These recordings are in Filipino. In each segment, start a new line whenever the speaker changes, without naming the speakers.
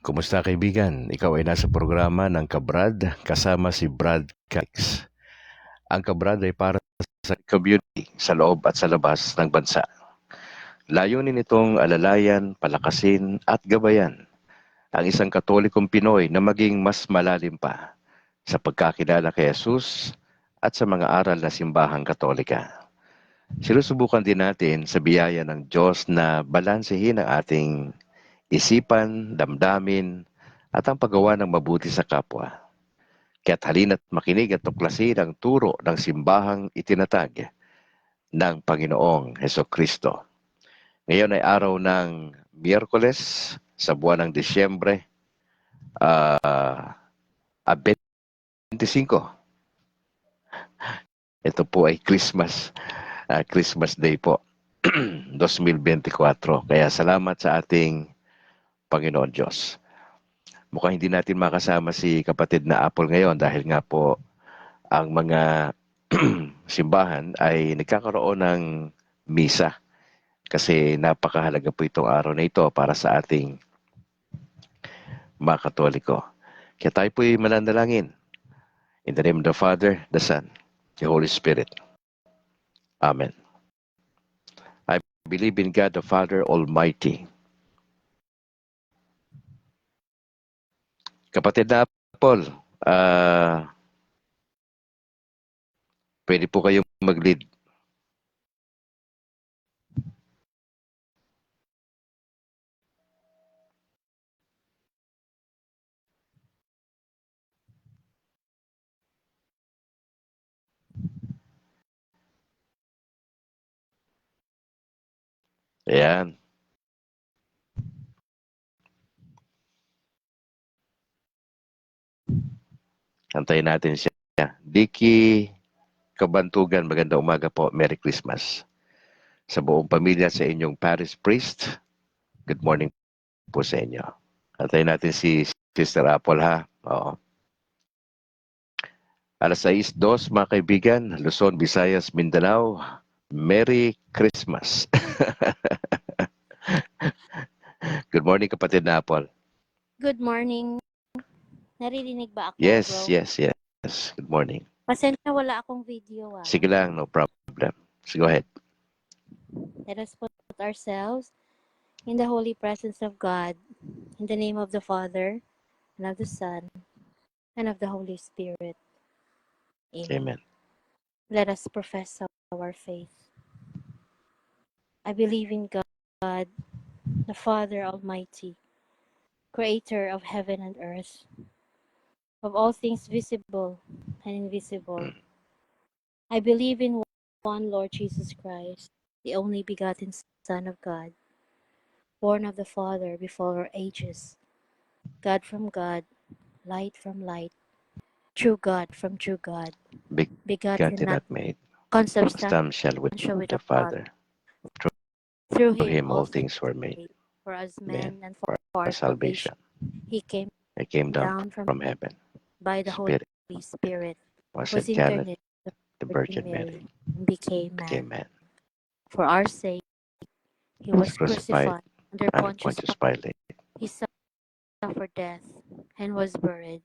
Kumusta kaibigan? Ikaw ay nasa programa ng Kabrad kasama si Brad Cax. Ang Kabrad ay para sa community sa loob at sa labas ng bansa. Layunin nitong alalayan, palakasin at gabayan ang isang Katolikong Pinoy na maging mas malalim pa sa pagkakilala kay Jesus at sa mga aral na simbahang Katolika. Sinusubukan din natin sa biyaya ng Diyos na balansehin ang ating isipan, damdamin, at ang paggawa ng mabuti sa kapwa. Kaya't halina't makinig at tuklasin ang turo ng simbahang itinatag ng Panginoong Hesukristo. Ngayon ay araw ng Miyerkules sa buwan ng Disyembre, 25. Ito po ay Christmas Day po, 2024. Kaya salamat sa ating Panginoon Diyos. Mukhang hindi natin makasama si kapatid na Apple ngayon dahil nga po ang mga simbahan ay nagkakaroon ng misa kasi napakahalaga po itong araw na ito para sa ating mga Katoliko. Kaya tayo po'y mananalangin. In the name of the Father, the Son, the Holy Spirit. Amen. I believe in God the Father Almighty. Kapatid na Apple, pwede po kayong mag-lead. Ayan. Antayin natin siya. Dicky Kabantugan, magandang umaga po. Merry Christmas. Sa buong pamilya sa inyong parish priest, good morning po sa inyo. Antayin natin si Sister Apple ha. Oo. 6:02 mga kaibigan, Luzon, Visayas, Mindanao. Merry Christmas. Good morning kapatid na Apple.
Good morning. Naririnig ba ako,
Yes,
bro?
yes. Good morning.
Pasensya wala akong video.
Sige lang, no problem. So go ahead.
Let us put ourselves in the holy presence of God, in the name of the Father, and of the Son, and of the Holy Spirit. Amen. Let us profess our faith. I believe in God, the Father Almighty, creator of heaven and earth, of all things visible and invisible. I believe in one Lord Jesus Christ, the only begotten Son of God, born of the Father before all ages, God from God, light from light, true God from true God, begotten not made, consubstantial with the Father. Through him all things were made. For us men and for our salvation, he came down from heaven by the Holy Spirit, was incarnate the Virgin Mary, and became man. For our sake, he was crucified under Pontius Pilate. He suffered death and was buried,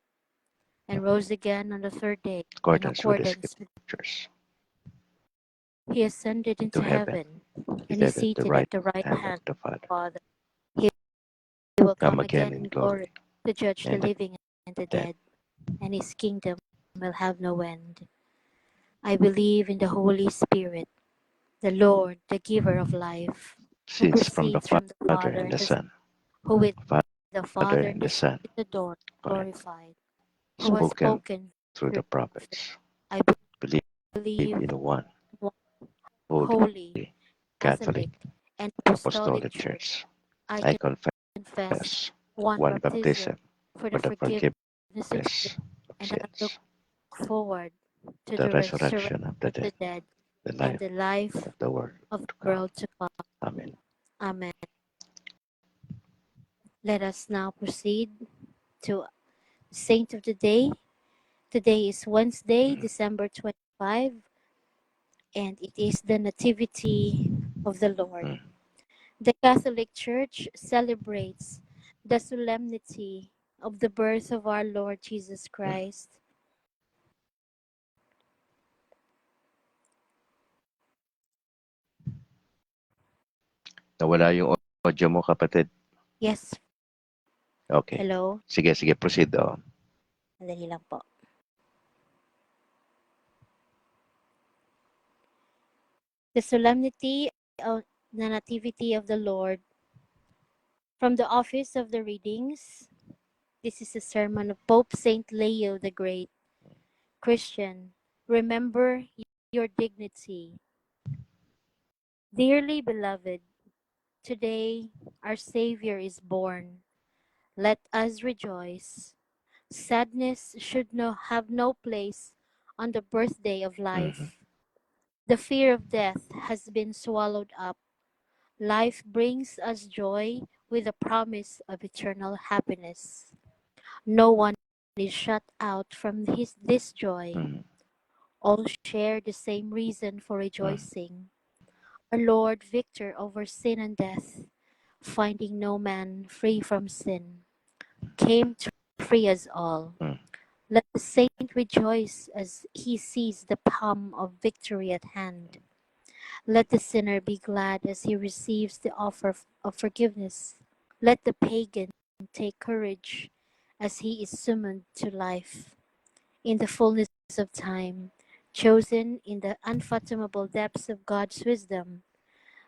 and rose again on the third day in accordance with the Scriptures. He ascended into heaven, and is seated at the right hand of the Father. He will come again in glory to judge the living and the dead, and his kingdom will have no end. I believe in the Holy Spirit, the Lord, the giver of life, who proceeds from the Father and the Son, who with the Father and the Son is adored, glorified, who has spoken through the prophets. I believe in the one holy, Catholic, and Apostolic Church. I confess one baptism for the forgiveness of sins, and I look forward to the resurrection of the dead and the life of the world to come. Amen. Amen. Let us now proceed to Saint of the Day. Today is Wednesday, December 25, and it is the Nativity of the Lord. The Catholic Church celebrates the solemnity of the birth of our Lord Jesus Christ.
Nawala yung audio mo, kapatid.
Yes,
Okay.
hello.
Sige, proceed. Oh.
Madali lang po. The solemnity of the Nativity of the Lord. From the office of the readings, this is a sermon of Pope Saint Leo the Great. Christian, remember your dignity. Dearly beloved, today our Savior is born. Let us rejoice. Sadness should have no place on the birthday of life. The fear of death has been swallowed up. Life brings us joy with the promise of eternal happiness. No one is shut out from this joy. All share the same reason for rejoicing. Our Lord, victor over sin and death, finding no man free from sin, came to free us all. Let the saint rejoice as he sees the palm of victory at hand. Let the sinner be glad as he receives the offer of forgiveness. Let the pagan take courage as he is summoned to life. In the fullness of time, chosen in the unfathomable depths of God's wisdom,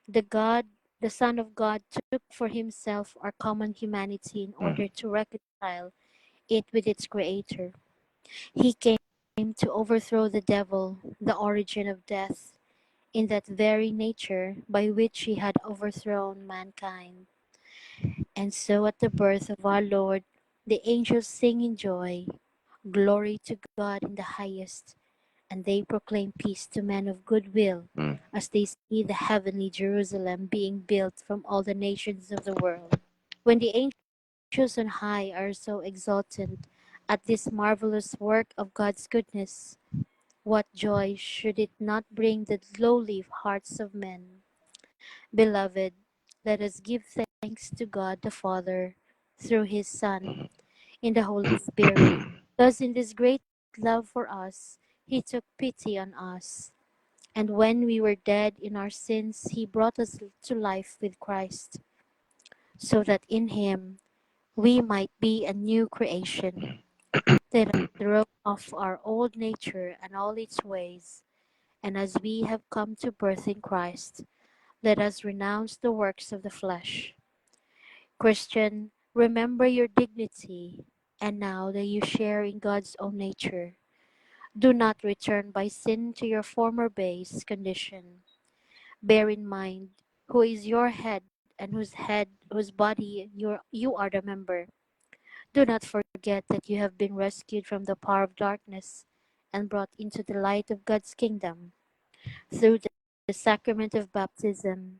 the Son of God took for himself our common humanity in order to reconcile it with its Creator. He came to overthrow the devil, the origin of death, in that very nature by which he had overthrown mankind. And so at the birth of our Lord, the angels sing in joy, glory to God in the highest, and they proclaim peace to men of good will as they see the heavenly Jerusalem being built from all the nations of the world. When the angels on high are so exultant at this marvelous work of God's goodness, what joy should it not bring the lowly hearts of men? Beloved, let us give thanks to God the Father through his Son in the Holy Spirit. Thus, in this great love for us, he took pity on us. And when we were dead in our sins, he brought us to life with Christ, so that in him we might be a new creation. Let us throw off our old nature and all its ways, and as we have come to birth in Christ, let us renounce the works of the flesh. Christian, remember your dignity, and now that you share in God's own nature, do not return by sin to your former base condition. Bear in mind who is your head and whose body you are the member. Do not forget that you have been rescued from the power of darkness and brought into the light of God's kingdom. Through the sacrament of baptism,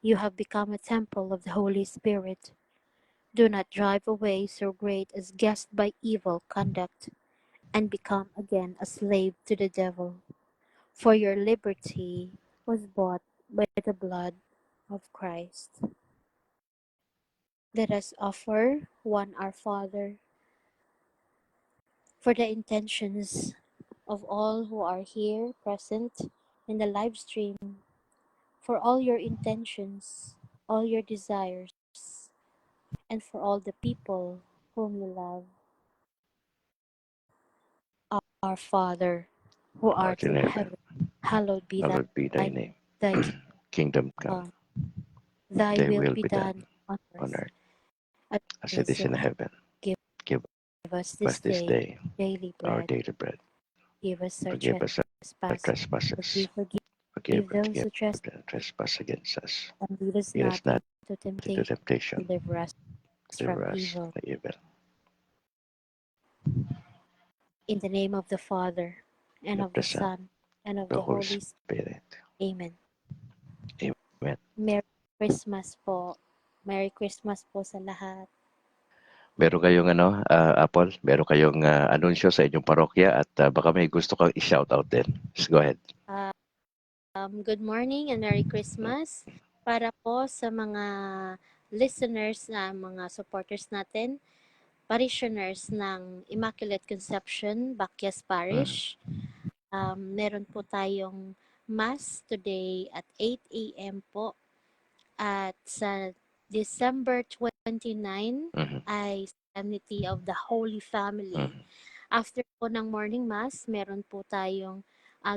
you have become a temple of the Holy Spirit. Do not drive away so great as guessed by evil conduct and become again a slave to the devil. For your liberty was bought by the blood of Christ. Let us offer one Our Father for the intentions of all who are here present in the live stream, for all your intentions, all your desires, and for all the people whom you love. Our Father, who art in heaven, hallowed be
Hallowed be thy
thy,
name.
thy
Kingdom come.
kingdom. Thy
Thy
will
will
be
be done
done on
on
earth
earth
as
as
it
it
is
is in
in heaven.
heaven.
Give
Give
us
us
this
this
day
day
daily
our
bread.
daily bread.
Give us our
Forgive us our
trespasses, as we
trespasses. Forgive
forgive those who trespass,
the trespass against us.
and lead us
Lead us
not
not
into
into
temptation,
temptation.
deliver us from
Deliver us
evil.
from evil.
In the name of the Father, and
And of
of
the
the
Son,
Son, and of
the
the
Holy
Holy Spirit.
Spirit.
Amen.
Amen.
Merry Christmas po. Merry Christmas po sa lahat.
Meron kayong Apple, meron kayong anunsyo sa inyong parokya at baka may gusto kang i-shout out din. Just go ahead.
Good morning and Merry Christmas para po sa mga listeners na mga supporters natin, parishioners ng Immaculate Conception, Bakyas Parish. Meron po tayong Mass today at 8 a.m. po. At sa December 29
Mhm.
ay Solemnity of the Holy Family.
Mhm.
After po ng morning mass, meron po tayong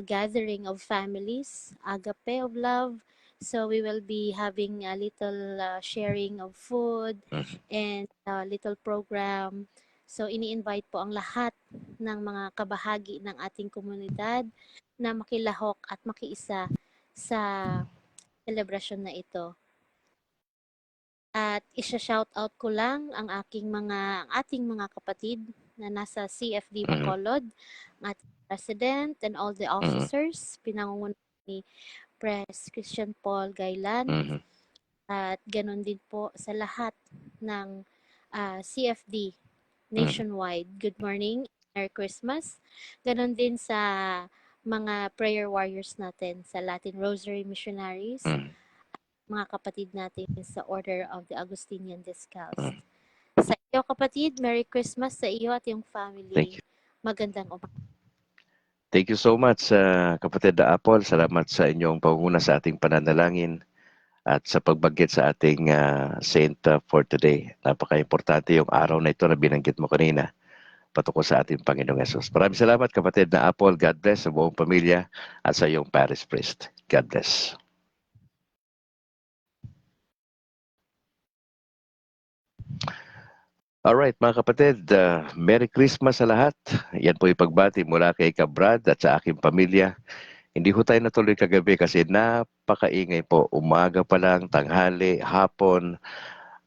gathering of families, agape of love. So we will be having a little sharing of food
Mhm.
and a little program. So ini-invite po ang lahat ng mga kabahagi ng ating komunidad na makilahok at makiisa sa selebrasyon na ito. At isa-shoutout ko lang ang ating mga kapatid na nasa CFD
Mhm.
Bacolod, ang ating president and all the
Mhm.
officers, pinangungunahan ni Pres Christian Paul Gailan,
Mhm.
at ganun din po sa lahat ng CFD
Mhm.
nationwide. Good morning, Merry Christmas. Ganun din sa mga prayer warriors natin sa Latin Rosary Missionaries,
Mhm.
mga kapatid natin sa Order of the Augustinian Descalzed.
Mhm.
Sa iyo kapatid, Merry Christmas sa iyo at iyong
Thank
family.
you.
Magandang umaga.
Thank you so much, kapatid na Apple. Salamat sa inyong pangunguna sa ating pananalangin at sa pagbanggit sa ating saint for today. Napaka-importante yung araw na ito na binanggit mo kanina patungkol sa ating Panginoong Yesus. Maraming salamat, kapatid na Apple. God bless sa buong pamilya at sa iyong parish priest. God bless. Alright, mga kapatid, Merry Christmas sa lahat. Yan po yung pagbati mula kay Kabrad at sa aking pamilya. Hindi ho tayo natuloy kagabi kasi napakaingay po. Umaga pa lang, tanghali, hapon.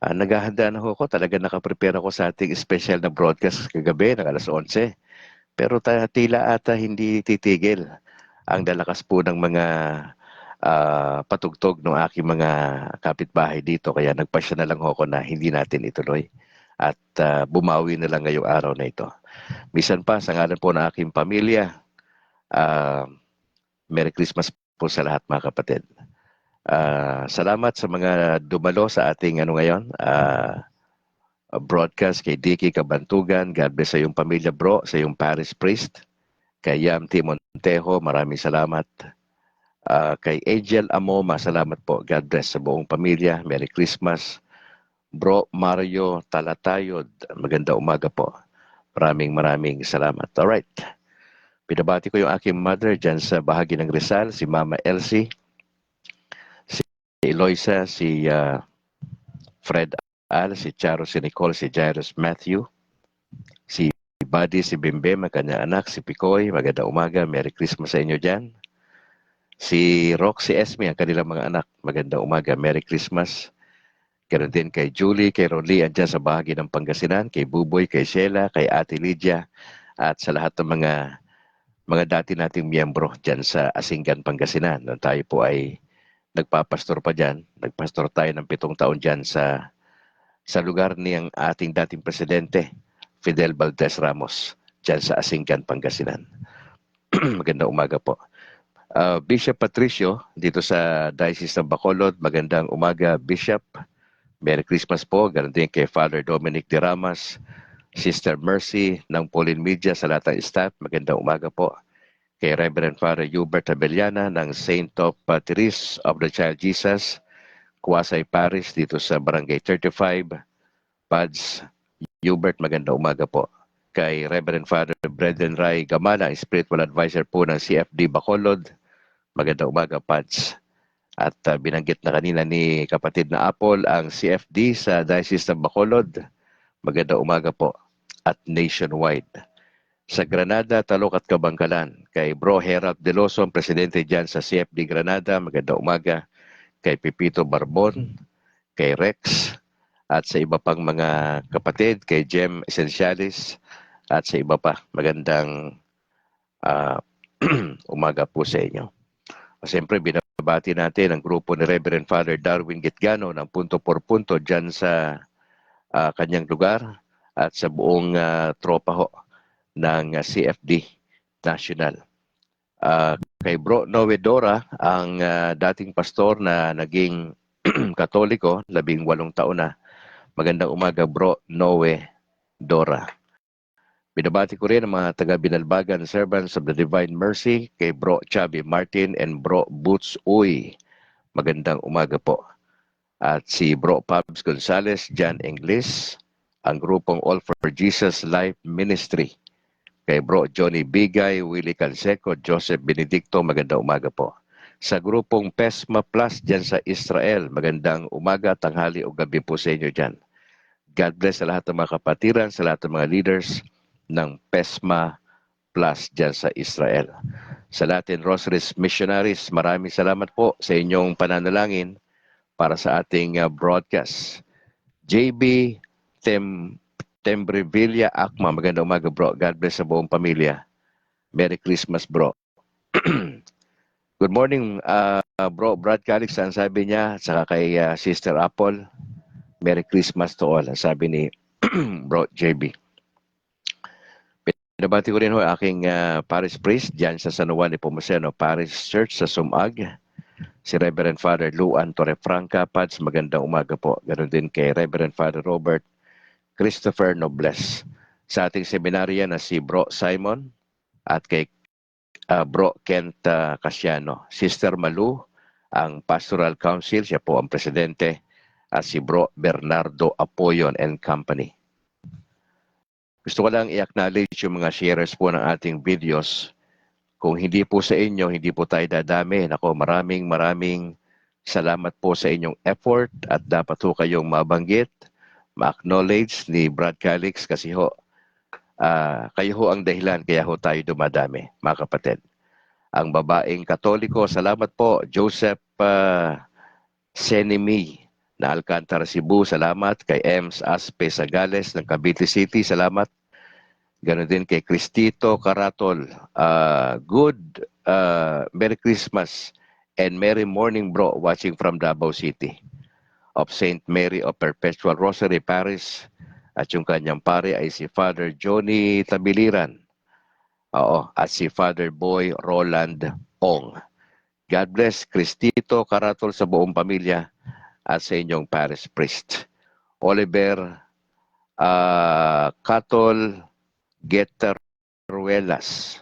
Naghahanda na ho ako. Talaga nakaprepare ako sa ating special na broadcast kagabi ng alas 11. Pero tila ata hindi titigil ang lalakas po ng mga patugtog ng aking mga kapitbahay dito. Kaya nagpasya na lang ho ako na hindi natin ituloy. At bumawi na lang ngayong araw na ito. Misan pa, sa ngalan po ng aking pamilya, ah, Merry Christmas po sa lahat, mga kapatid. Salamat sa mga dumalo sa ating ngayon, broadcast kay Dicky Kabantugan. God bless sa iyong pamilya, bro, sa iyong parish priest. Kay Yam T. Montejo, maraming salamat. Kay Angel Amoma, salamat po. God bless sa buong pamilya. Merry Christmas. Bro Mario Talatayod, maganda umaga po. Maraming salamat. Alright. Pinabati ko yung aking mother dyan sa bahagi ng Rizal, si Mama Elsie, si Eloisa, si Fred Al, si Charo, si Nicole, si Jairus Matthew, si Buddy, si Bimbe, kanyang anak, si Picoy, maganda umaga, Merry Christmas sa inyo dyan. Si Roxy Esme, ang kanilang mga anak, maganda umaga, Merry Christmas. Ganoon din kay Julie, kay Ronly, andyan sa bahagi ng Pangasinan, kay Buboy, kay Sheila, kay Ate Lydia, at sa lahat ng mga dati nating miyembro dyan sa Asinggan, Pangasinan. Nung tayo po ay nagpapastor pa dyan, nagpastor tayo ng 7 taon dyan sa lugar niyang ating dating presidente, Fidel Valdez Ramos, dyan sa Asinggan, Pangasinan. Magandang umaga po. Bishop Patricio, dito sa Diocese ng Bacolod, magandang umaga, Bishop. Merry Christmas po. Ganun din kay Father Dominic de Ramas, Sister Mercy ng Pauline Media sa lahat ng staff. Magandang umaga po. Kay Reverend Father Hubert Abellana ng Saint of Therese of the Child Jesus, Kuwasay Parish dito sa Barangay 35, Pads. Hubert, magandang umaga po. Kay Reverend Father Brendan Ray Gamala, Spiritual Advisor po ng CFD Bacolod, magandang umaga, Pads. At binanggit na kanina ni kapatid na Apple ang CFD sa Diocese ng Bacolod. Magandang umaga po. At nationwide. Sa Granada, Talok at Kabangkalan. Kay Bro Herald De Lozon, Presidente dyan sa CFD Granada. Magandang umaga. Kay Pipito Barbon, kay Rex, at sa iba pang mga kapatid, kay Jem Essentialis, at sa iba pa. Magandang uh, umaga po sa inyo. Siyempre, binabati natin ang grupo ni Reverend Father Darwin Gitgano ng Punto por Punto dyan sa kanyang lugar at sa buong tropa ho ng CFD National. Kay Bro Noe Dora, ang dating pastor na naging Katoliko, 18 taon na. Magandang umaga, Bro Noe Dora. Binabati ko rin ang mga taga-Binalbagan Servants of the Divine Mercy kay Bro Chubby Martin and Bro Boots Uy. Magandang umaga po. At si Bro Pabs Gonzales, John Inglis, ang grupong All for Jesus Life Ministry. Kay Bro Johnny Bigay, Willie Canseco, Joseph Benedicto, magandang umaga po. Sa grupong PESMA Plus dyan sa Israel, magandang umaga, tanghali o gabi po sa inyo dyan. God bless sa lahat ng mga kapatiran, sa lahat ng mga leaders ng PESMA Plus dyan sa Israel. Sa Latin Rosaries Missionaries, maraming salamat po sa inyong pananalangin para sa ating broadcast. JB Tembrevilla Akma, magandang umaga bro. God bless sa buong pamilya. Merry Christmas bro. Good morning bro Brad Calix, ang sabi niya, saka kay Sister Apple, Merry Christmas to all, ang sabi ni bro JB. Pinabati ko rin ho aking parish priest dyan sa San Juan de Pomoceno Parish Church sa Sumag, si Reverend Father Luan Torrefranca. Pads, magandang umaga po. Ganon din kay Reverend Father Robert Christopher Nobles. Sa ating seminarya na si Bro Simon at kay Bro Kent Casiano. Sister Malu, ang Pastoral Council, siya po ang presidente, at si Bro Bernardo Apoyon and Company. Gusto ko lang i-acknowledge yung mga sharers po ng ating videos. Kung hindi po sa inyo, hindi po tayo dadami. Nako, maraming salamat po sa inyong effort at dapat po kayong mabanggit, ma-acknowledge ni Brad Calix kasi ho, kayo ho ang dahilan kaya ho tayo dumadami, mga kapatid. Ang babaeng Katoliko, salamat po. Joseph Senimi na Alcantara, Cebu, salamat. Kay Ems Aspe Sagales ng Cavite City, salamat. Ganon din kay Cristito Caratol. Merry Christmas and Merry Morning bro, watching from Davao City of St. Mary of Perpetual Rosary Parish. At yung kanyang pare ay si Father Johnny Tabiliran. Oo, at si Father Boy Roland Ong. God bless Cristito Caratol sa buong pamilya at sa inyong parish priest. Oliver Catol Geteruelas.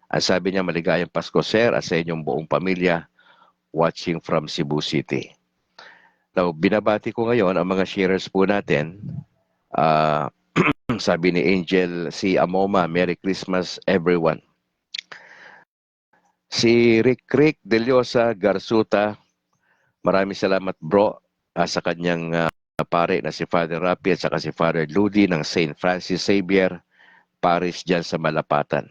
Ang sabi niya, maligayang Pasko sir at sa inyong buong pamilya watching from Cebu City. Now, binabati ko ngayon ang mga sharers po natin. Sabi ni Angel si Amoma, Merry Christmas everyone. Si Rick Deliosa Garsuta, maraming salamat bro sa kanyang pare na si Father Rapi at saka si Father Ludi ng St. Francis Xavier Parish dyan sa Malapatan.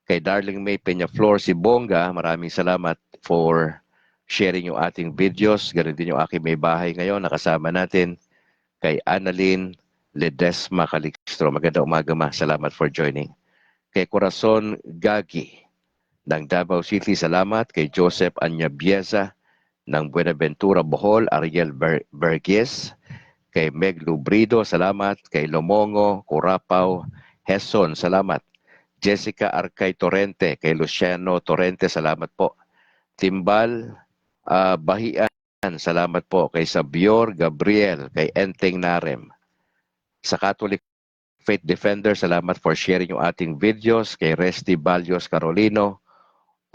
Kay Darling May Peñaflor si Bonga, maraming salamat for sharing yung ating videos. Ganun din yung aking may bahay ngayon. Nakasama natin kay Annalyn Ledesma Calixtro. Magandang umaga ma. Salamat for joining. Kay Corazon Gagi ng Davao City, salamat. Kay Joseph Anyabieza ng Buenaventura, Bohol, Ariel Berges. Kay Meg Lubrido, salamat. Kay Lomongo, Curapaw, Heson, salamat. Jessica Arcay Torrente, kay Luciano Torrente, salamat po. Timbal Bahian, salamat po. Kay Sabior Gabriel, kay Enteng Narem. Sa Catholic Faith Defender, salamat for sharing yung ating videos. Kay Resty Balios Carolino,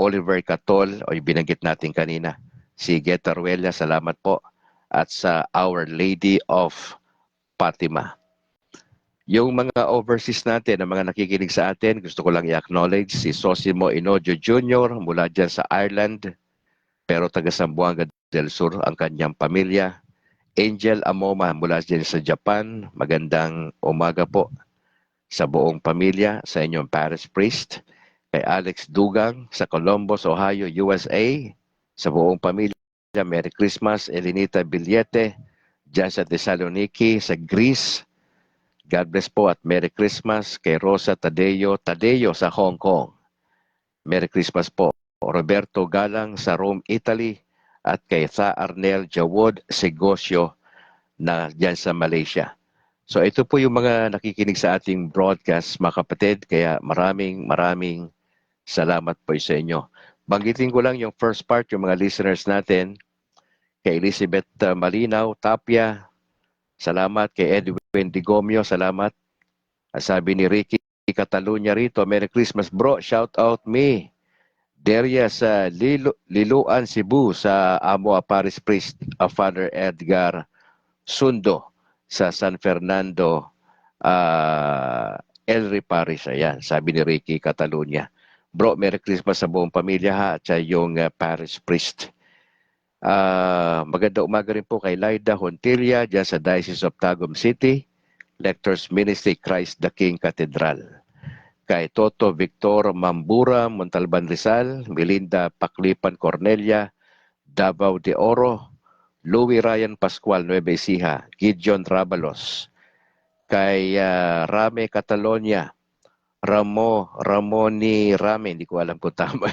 Oliver Catol, o binanggit natin kanina. Si Getaruela, salamat po. At sa Our Lady of Fatima. Yung mga overseas natin, ang mga nakikinig sa atin, gusto ko lang i-acknowledge si Sosimo Inojo Jr. mula dyan sa Ireland, pero taga Zamboanga del Sur ang kanyang pamilya. Angel Amoma mula dyan sa Japan, magandang umaga po sa buong pamilya, sa inyong parish priest. Kay Alex Dugang sa Columbus, Ohio, USA, sa buong pamilya, Merry Christmas. Elenita Billete dyan sa Thessaloniki, sa Greece, God bless po at Merry Christmas. Kay Rosa Tadeo sa Hong Kong, Merry Christmas po. Roberto Galang sa Rome, Italy, at kay Tha Arnel Jawod Segosyo na dyan sa Malaysia. So ito po yung mga nakikinig sa ating broadcast, mga kapatid, kaya maraming salamat po sa inyo. Banggitin ko lang yung first part, yung mga listeners natin, Kay Elizabeth Malinaw Tapia, salamat. Kay Edwin Digomio, salamat. Sabi ni Ricky Catalunya rito, Merry Christmas bro, shout out me. Deria sa Liluan, Cebu sa Amo Paris Priest, Father Edgar Sundo sa San Fernando, Elri Parish. Ayan, sabi ni Ricky Catalunya. Bro, Merry Christmas sa buong pamilya ha, at sa yung Parish Priest. Maganda umaga rin po kay Laida Hontilia dyan sa Diocese of Tagum City, Lectors Ministry Christ the King Cathedral. Kay Toto Victor Mambura, Montalban Rizal, Melinda Paklipan Cornelia, Davao de Oro, Louis Ryan Pascual Nueva Ecija, Gideon Rabalos, kay Rame Catalonia, Ramoni Rame, hindi ko alam kung tama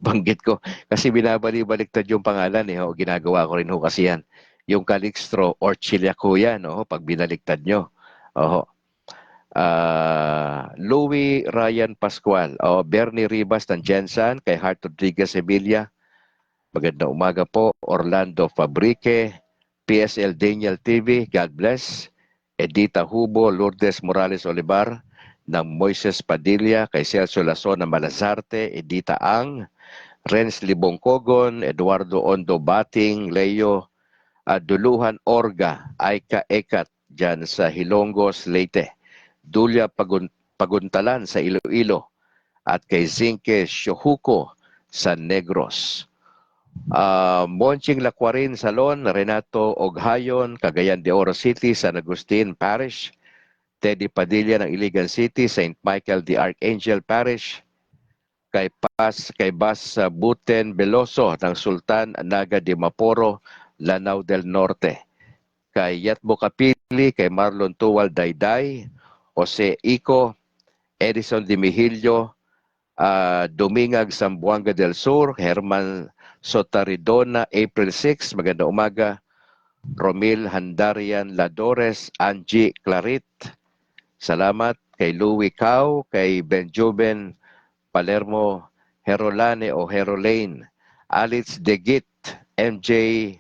banggit ko. Kasi binabalik-baliktad yung pangalan eh. Ginagawa ko rin ho kasi yan. Yung Calixtro or Chiliaco yan, pag binaliktad nyo. Louis Ryan Pascual, Bernie Ribas ng Jensen, kay Hart Rodriguez Emilia, magandang umaga po. Orlando Fabrique, PSL Daniel TV, God bless. Edita Hubo, Lourdes Morales Olivar, ng Moises Padilla, kay Celso Lason ng Malazarte, Edita Ang, Renz Libongkogon, Eduardo Ondo Bating, Leo Duluhan Orga, Aika Ekat, dyan sa Hilongos, Leyte. Dulia Paguntalan sa Iloilo, at kay Zinke Shohuko sa Negros. Monching Lacuarin Salon, Renato Oghayon, Cagayan de Oro City, San Agustin Parish, Teddy Padilla ng Iligan City, St. Michael the Archangel Parish, kay Bas Buten Veloso ng Sultan Naga de Maporo, Lanao del Norte, kay Yatbo Kapili, kay Marlon Tuwal Dayday, Jose Ico, Edison de Mihilio, Domingag Zamboanga del Sur, Herman Sotaridona, April 6, maganda umaga, Romil Handarian Ladores, Angie Clarit, salamat. Kay Louie Cao, kay Benjuben Palermo Herolane o Herolane, Alitz Degit, MJ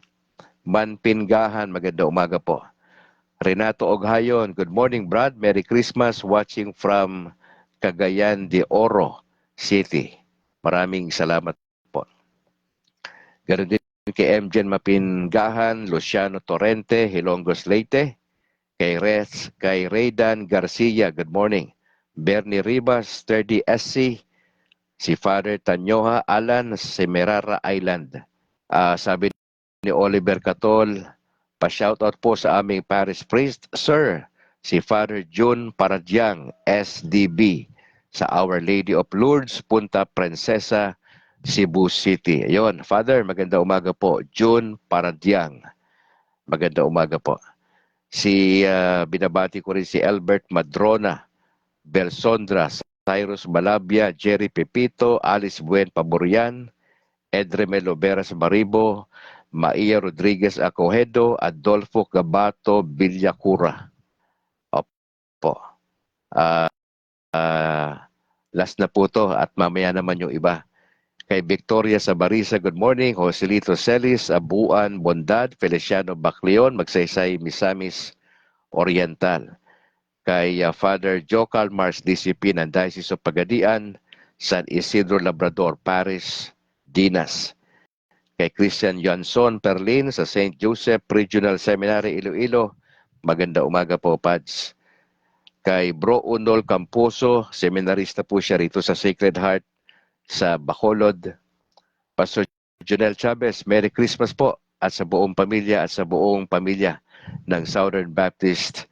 Manpingahan, maganda umaga po. Renato Oghayon, good morning Brad, Merry Christmas, watching from Cagayan de Oro City. Maraming salamat po. Ganon din kay MJ Mapingahan, Luciano Torrente, Hilongos Leyte, kay Raydan Garcia, good morning. Bernie Ribas, 30 SC, si Father Tanyoha Alan, Semerara Island. Sabi ni Oliver Catol, pa-shoutout po sa aming parish priest, Sir, si Father June Paradyang, SDB, sa Our Lady of Lourdes, Punta Princesa, Cebu City. Ayun, Father, maganda umaga po. June Paradyang, maganda umaga po. Binabati ko rin si Albert Madrona, Belsondra, Cyrus Malabia, Jerry Pepito, Alice Buen Paborian, Edremelo Veras Maribo, Maia Rodriguez Acohedo, Adolfo Gabato Villacura. Opo. Last na po to at mamaya naman yung iba. Kay Victoria Sabarisa, good morning. Joselito Celis, Abuan Bondad, Feliciano Bacleon, Magsaysay Misamis Oriental. Kay Father Jocal Mars DCP ng Diocese of Pagadian, San Isidro Labrador Parish, Dinas. Kay Christian Johnson Perlin sa St. Joseph Regional Seminary, Iloilo, maganda umaga po, Pads. Kay Bro Unol Camposo, seminarista po siya rito sa Sacred Heart sa Bacolod. Pastor Jonel Chavez, Merry Christmas po at sa buong pamilya ng Southern Baptist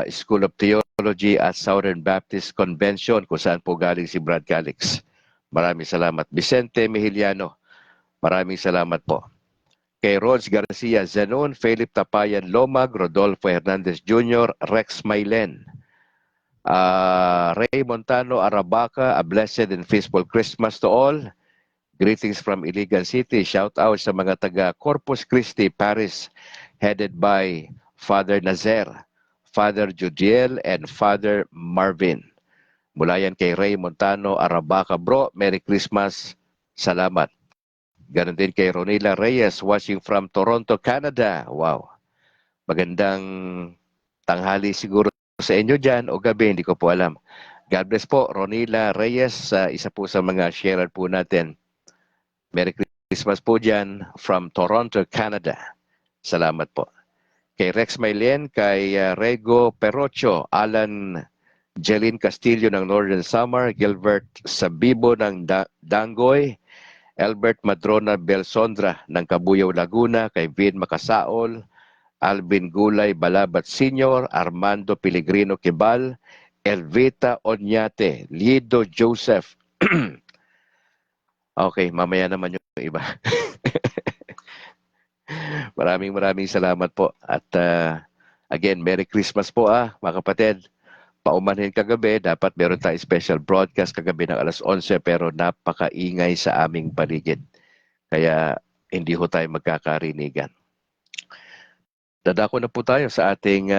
School of Theology at Southern Baptist Convention kung saan po galing si Brad Calix. Maraming salamat. Vicente Mejiliano, maraming salamat po. Kay Rods Garcia Zanon, Philip Tapayan Lomag, Rodolfo Hernandez Jr., Rex Mailen, Ray Montano Arabaca, a blessed and peaceful Christmas to all. Greetings from Iligan City. Shout out sa mga taga Corpus Christi Parish headed by Father Nazer, Father Judiel, and Father Marvin. Mula yan kay Ray Montano Arabaca. Bro, Merry Christmas. Salamat. Ganon din kay Ronila Reyes watching from Toronto, Canada. Wow. Magandang tanghali siguro sa inyo dyan o gabi, hindi ko po alam. God bless po, Ronila Reyes, isa po sa mga sharer po natin. Merry Christmas po dyan from Toronto, Canada. Salamat po. Kay Rex Mailen, kay Rego Perocho, Alan Jeline Castillo ng Northern Samar, Gilbert Sabibo ng Dangoy, Albert Madrona Belsondra ng Cabuyao, Laguna, kay Vin Makasaol, Alvin Gulay Balabat Sr., Armando Pellegrino Kibal, Elvita Onyate, Lido Joseph. Okay, mamaya naman yung iba. Maraming salamat po. At again, Merry Christmas po mga kapatid. Paumanhin kagabi, dapat meron tayong special broadcast kagabi ng alas 11 pero napakaingay sa aming paligid. Kaya hindi ho tayo magkakarinigan. Dadako na po tayo sa ating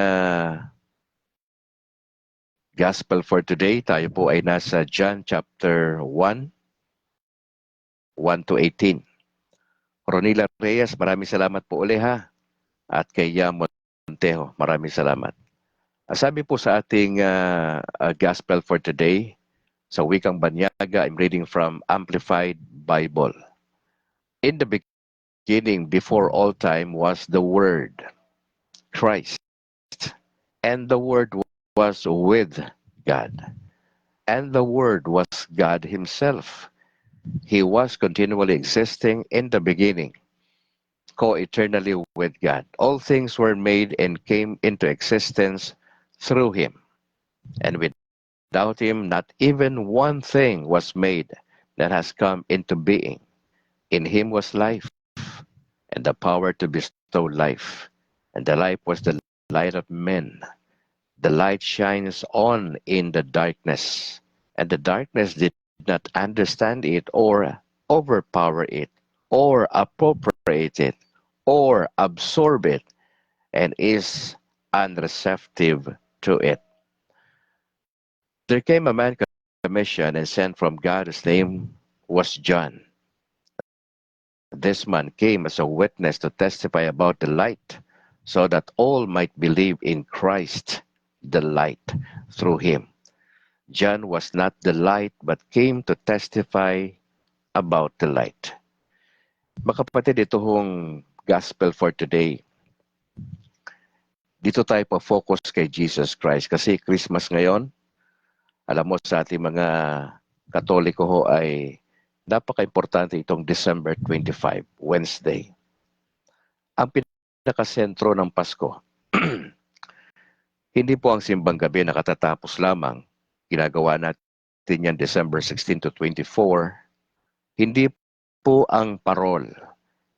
Gospel for today. Tayo po ay nasa John chapter 1, 1 to 18. Ronila Reyes, maraming salamat po uli At kay Yam Montejo, maraming salamat. Sabi po sa ating Gospel for today, sa wikang Banyaga, I'm reading from Amplified Bible. In the beginning, before all time, was the Word, Christ, and the Word was with God, and the Word was God Himself. He was continually existing in the beginning, co-eternally with God. All things were made and came into existence through Him, and without Him, not even one thing was made that has come into being. In Him was life, and the power to bestow life, and the life was the light of men. The light shines on in the darkness, and the darkness did not understand it or overpower it or appropriate it or absorb it, and is unreceptive to it. There came a man commissioned and sent from God. His name was John. This man came as a witness to testify about the light, so that all might believe in Christ, the light, through him. John was not the light, but came to testify about the light. Mga kapatid, ito hong gospel for today. Dito tayo pa-focus kay Jesus Christ kasi Christmas ngayon. Alam mo sa ating mga Katoliko ho ay napaka-importante itong December 25, Wednesday. Ang pinakasentro ng Pasko, hindi po ang simbang gabi na katatapos lamang. Ginagawa natin yan December 16 to 24. Hindi po ang parol.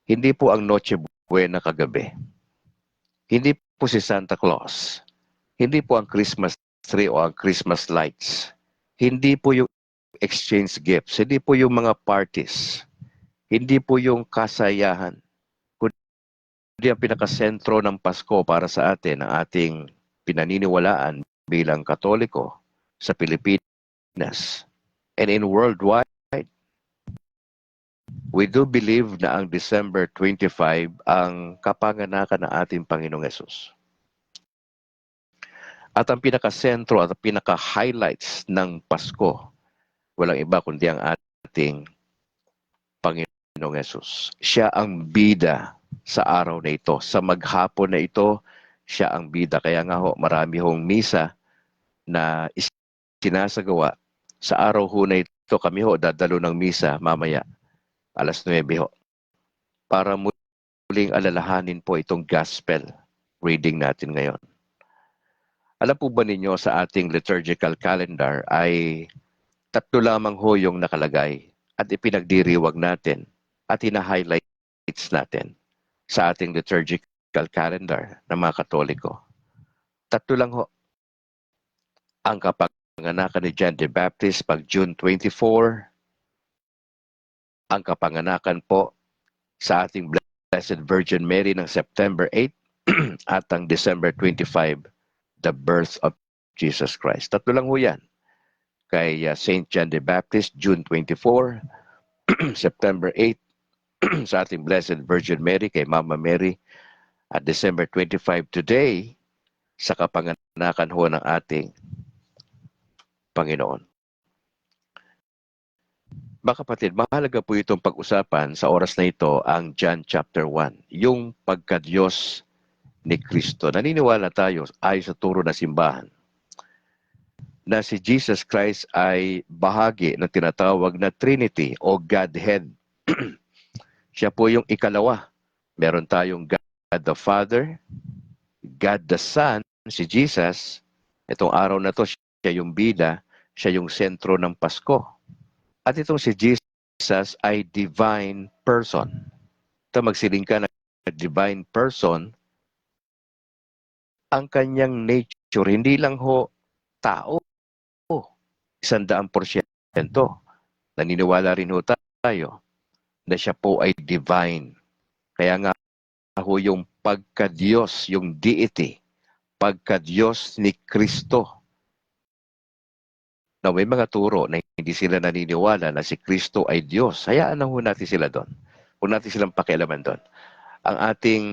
Hindi po ang Noche Buena kagabi. Hindi po si Santa Claus. Hindi po ang Christmas tree o ang Christmas lights. Hindi po yung exchange gifts. Hindi po yung mga parties. Hindi po yung kasayahan. Kundi ang pinakasentro ng Pasko para sa atin, ang ating pinaniniwalaan bilang Katoliko sa Pilipinas and in worldwide. We do believe na ang December 25 ang kapanganakan ng ating Panginoong Yesus. At ang pinakasentro at ang pinaka-highlights ng Pasko, walang iba kundi ang ating Panginoong Yesus. Siya ang bida sa araw na ito. Sa maghapon na ito, siya ang bida. Kaya nga ho, marami hong misa na sinasagawa. Sa araw ho na ito, kami ho dadalo ng misa mamaya, alas 9 ho. Para muling alalahanin po itong gospel reading natin ngayon. Alam po ba ninyo sa ating liturgical calendar ay 3 lamang ho yung nakalagay at ipinagdiriwag natin at hina-highlights natin sa ating liturgical calendar ng mga Katoliko. 3 lang ho. Ang kapanganakan ni John the Baptist pag June 24, ang kapanganakan po sa ating Blessed Virgin Mary ng September 8, at ang December 25, the birth of Jesus Christ. 3 lang ho yan. Kay St. John the Baptist, June 24, September 8, sa ating Blessed Virgin Mary, kay Mama Mary, at December 25 today, sa kapanganakan ho ng ating Panginoon. Mga kapatid, mahalaga po itong pag-usapan sa oras na ito ang John chapter 1, yung pagka-Diyos ni Kristo. Naniniwala tayo ayon sa turo na simbahan na si Jesus Christ ay bahagi ng tinatawag na Trinity o Godhead. Siya po yung ikalawa. Meron tayong God the Father, God the Son, si Jesus. Itong araw na to, siya yung bida, siya yung sentro ng Pasko. At itong si Jesus ay divine person. Ito magsiling ka na divine person, ang kanyang nature, hindi lang ho tao, 100%. Naniniwala rin ho tayo na siya po ay divine. Kaya nga ho yung pagka-Diyos, yung deity, pagka-Diyos ni Kristo. Na may mga turo na hindi sila naniniwala na si Kristo ay Diyos. Hayaan na ho natin sila doon. Huwag natin silang pakialaman doon. Ang ating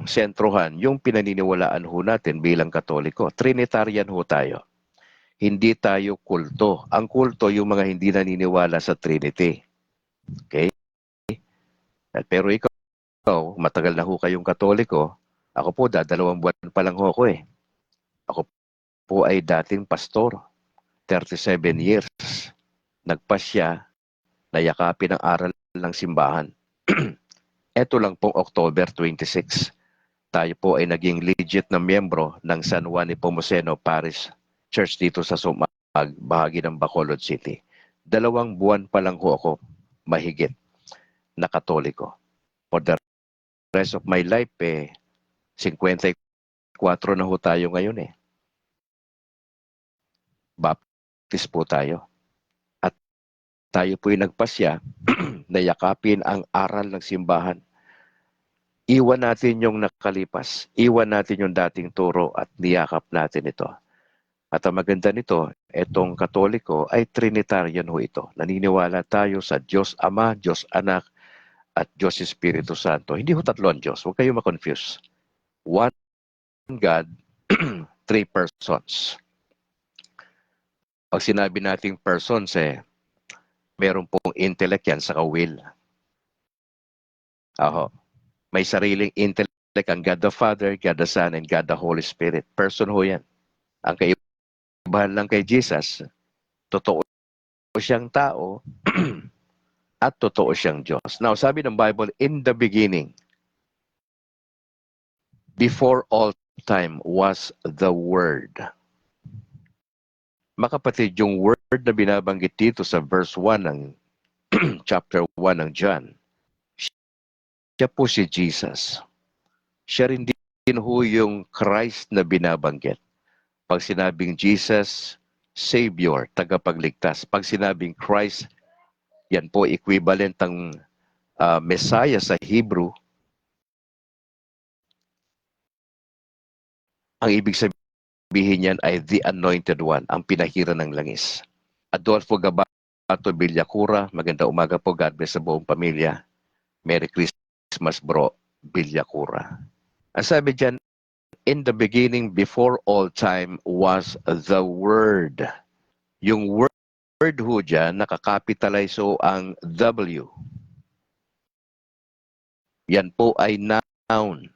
sentrohan, yung pinaniniwalaan ho natin bilang Katoliko, Trinitarian ho tayo. Hindi tayo kulto. Ang kulto yung mga hindi naniniwala sa Trinity. Okay? Pero ikaw, matagal na ho kayong Katoliko. Ako po, 2 buwan pa lang ho ako eh. Ako po ay dating pastor. 37 years. Nagpasya, nayakapin ang aral ng simbahan. Ito lang pong October 26. Tayo po ay naging legit na miyembro ng San Juan Nepomuceno Parish Church dito sa Sumag, bahagi ng Bacolod City. 2 buwan pa lang ho ako mahigit na Katoliko. For the rest of my life, 54 na ho tayo ngayon eh. Baptist po tayo. At tayo po ay nagpasya na yakapin ang aral ng simbahan. Iwan natin yung nakalipas. Iwan natin yung dating turo at niyakap natin ito. At ang maganda nito, itong Katoliko ay Trinitarian ho ito. Naniniwala tayo sa Diyos Ama, Diyos Anak, at Diyos Espiritu Santo. Hindi ho tatlo ang Diyos. Huwag kayong ma-confuse. One God, 3 persons. Pag sinabi nating persons, meron pong intellect yan sa will. May sariling intellect ang God the Father, God the Son, and God the Holy Spirit. Person ho yan. Ang kaibahan lang kay Jesus, totoo siyang tao at totoo siyang Diyos. Now, sabi ng Bible, in the beginning, before all time was the Word. Makapatid, yung word na binabanggit dito sa verse 1 ng chapter 1 ng John, siya po si Jesus. Siya rin din ho yung Christ na binabanggit. Pag sinabing Jesus, Savior, tagapagligtas. Pag sinabing Christ, yan po equivalent ng Messiah sa Hebrew. Ang ibig sabihin niyan ay the Anointed One, ang pinahira ng langis. Adolfo Gabato Villacura, magandang umaga po. God bless sa buong pamilya. Merry Christmas, bro, Villacura. Ang sabi dyan, in the beginning, before all time, was the Word. Yung word ho dyan, nakakapitalize ho ang W. Yan po ay noun.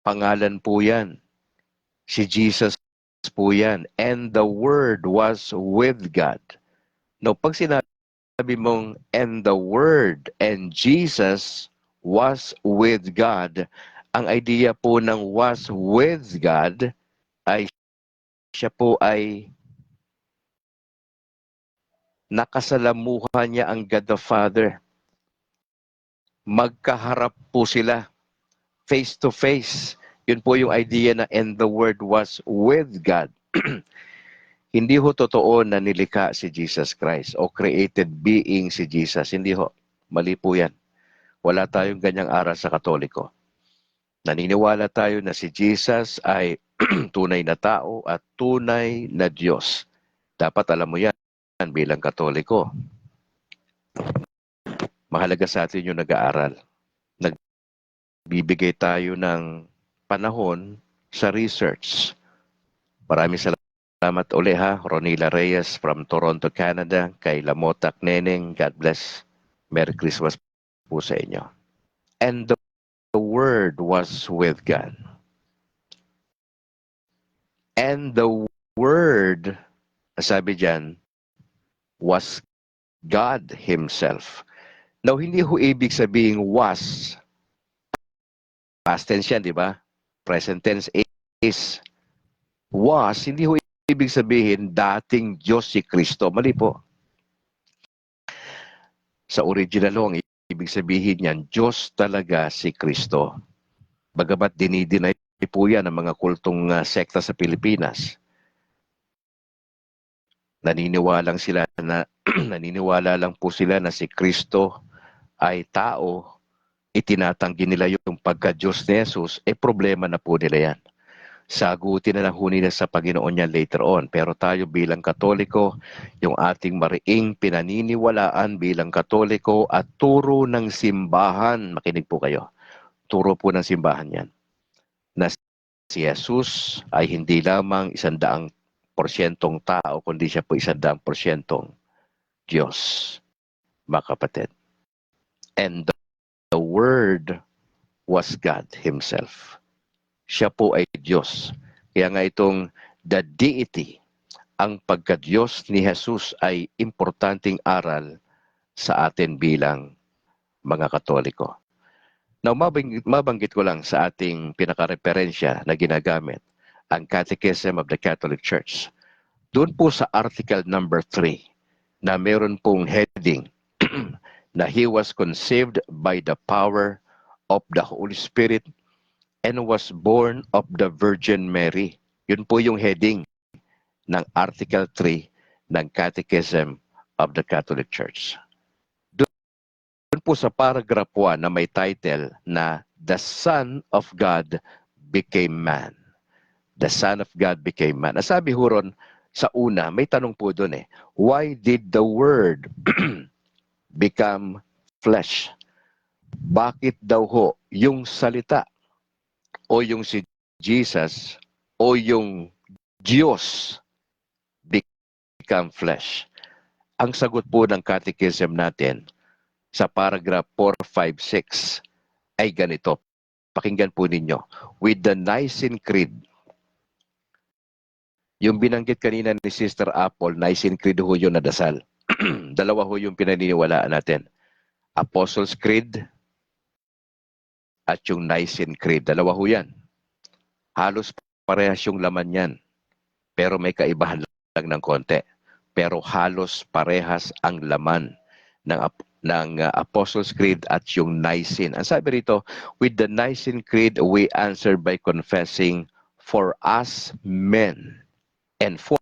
Pangalan po yan. Si Jesus po yan. And the Word was with God. No, pag sinabi mong, and the Word and Jesus was with God, ang idea po ng was with God ay siya po ay nakasalamuhan niya ang God the Father. Magkaharap po sila. Face to face. Yun po yung idea na and the Word was with God. Hindi ho totoo na nilikha si Jesus Christ o created being si Jesus. Hindi ho. Mali po yan. Wala tayong ganyang aral sa Katoliko. Naniniwala tayo na si Jesus ay tunay na tao at tunay na Diyos. Dapat alam mo yan bilang Katoliko. Mahalaga sa atin yung nag-aaral. Nagbibigay tayo ng panahon sa research. Maraming salamat uli ha, Ronila Reyes from Toronto, Canada, kay Lamotak Neneng, God bless. Merry Christmas po sa inyo. And the Word was with God. And the Word, sabi dyan, was God Himself. Now, hindi ho ibig sabihin was. Past tense yan, di ba? Present tense is. Was, hindi ho ibig sabihin dating Diyos si Kristo. Mali po. Sa original ho, ang ibig sabihin yan, Diyos talaga si Kristo. Bagamat dinidinay po yan ng mga kultong sekta sa Pilipinas. Naniniwala lang po sila na si Kristo ay tao, itinatanggi nila yung pagka-Diyos ni Jesus, problema na po nila yan. Sagutin na lang ho nila sa Panginoon yan later on. Pero tayo bilang Katoliko, yung ating mariing pinaniniwalaan bilang Katoliko at turo ng simbahan, makinig po kayo, turo po ng simbahan yan, na si Jesus ay hindi lamang 100% tao, kundi siya po 100% Diyos, mga kapatid. And the Word was God Himself. Siya po ay Diyos. Kaya nga itong the deity, ang pagka-Diyos ni Jesus ay importanteng aral sa atin bilang mga Katoliko. Now, mabanggit ko lang sa ating pinakareferensya na ginagamit, ang Catechism of the Catholic Church. Doon po sa article number 3, na meron pong heading na He was conceived by the power of the Holy Spirit and was born of the Virgin Mary. Yun po yung heading ng Article 3 ng Catechism of the Catholic Church. Doon po sa paragraph 1 na may title na The Son of God Became Man. The Son of God became man. Nasabi ho ron, sa una, may tanong po doon why did the Word become flesh? Bakit daw ho yung salita o yung si Jesus o yung Diyos become flesh? Ang sagot po ng catechism natin sa paragraph 4, 5, 6 ay ganito. Pakinggan po ninyo. With the Nicene Creed, yung binanggit kanina ni Sister Apple, Nicene Creed ho yun na dasal. Dalawa ho yung pinaniniwalaan natin. Apostles' Creed at yung Nicene Creed. Dalawa ho yan. Halos parehas yung laman yan. Pero may kaibahan lang ng konti. Pero halos parehas ang laman ng Apostles' Creed at yung Nicene. Ang sabi rito, with the Nicene Creed, we answer by confessing for us men and for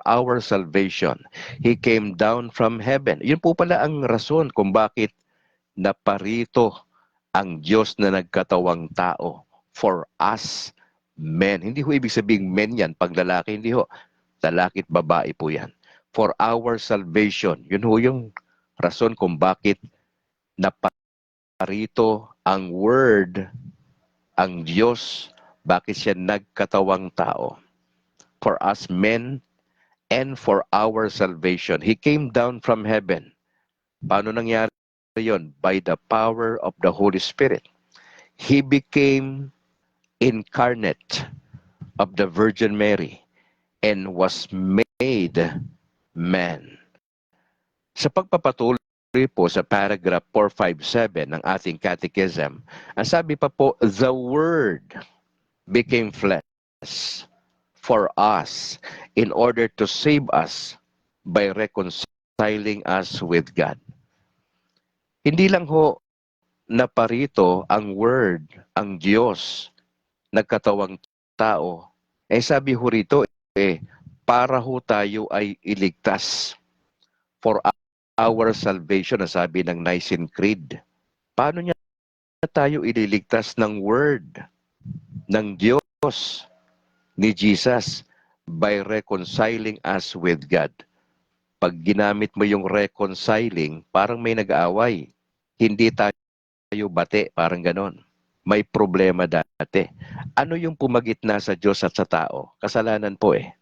our salvation. He came down from heaven. Yun po pala ang rason kung bakit naparito ang Diyos na nagkatawang tao. For us men. Hindi ho ibig sabihin men yan. Pag lalaki, hindi ho. Lalaki at babae po yan. For our salvation. Yun ho yung rason kung bakit naparito ang Word, ang Diyos, bakit siya nagkatawang tao. For us men and for our salvation. He came down from heaven. Paano nangyari yun? By the power of the Holy Spirit. He became incarnate of the Virgin Mary and was made man. Sa pagpapatuloy po sa paragraph 457 ng ating catechism, ang sabi pa po, the Word became flesh for us in order to save us by reconciling us with God. Hindi lang ho naparito ang Word, ang Diyos, nagkatawang tao. Sabi ho rito, para ho tayo ay iligtas for our salvation, na sabi ng Nicene Creed. Paano niya tayo ililigtas ng Word, ng Diyos, ni Jesus? By reconciling us with God. Pag ginamit mo yung reconciling, parang may nag-aaway. Hindi tayo bate, parang ganon. May problema dati. Ano yung pumagitna sa Diyos at sa tao? Kasalanan po eh.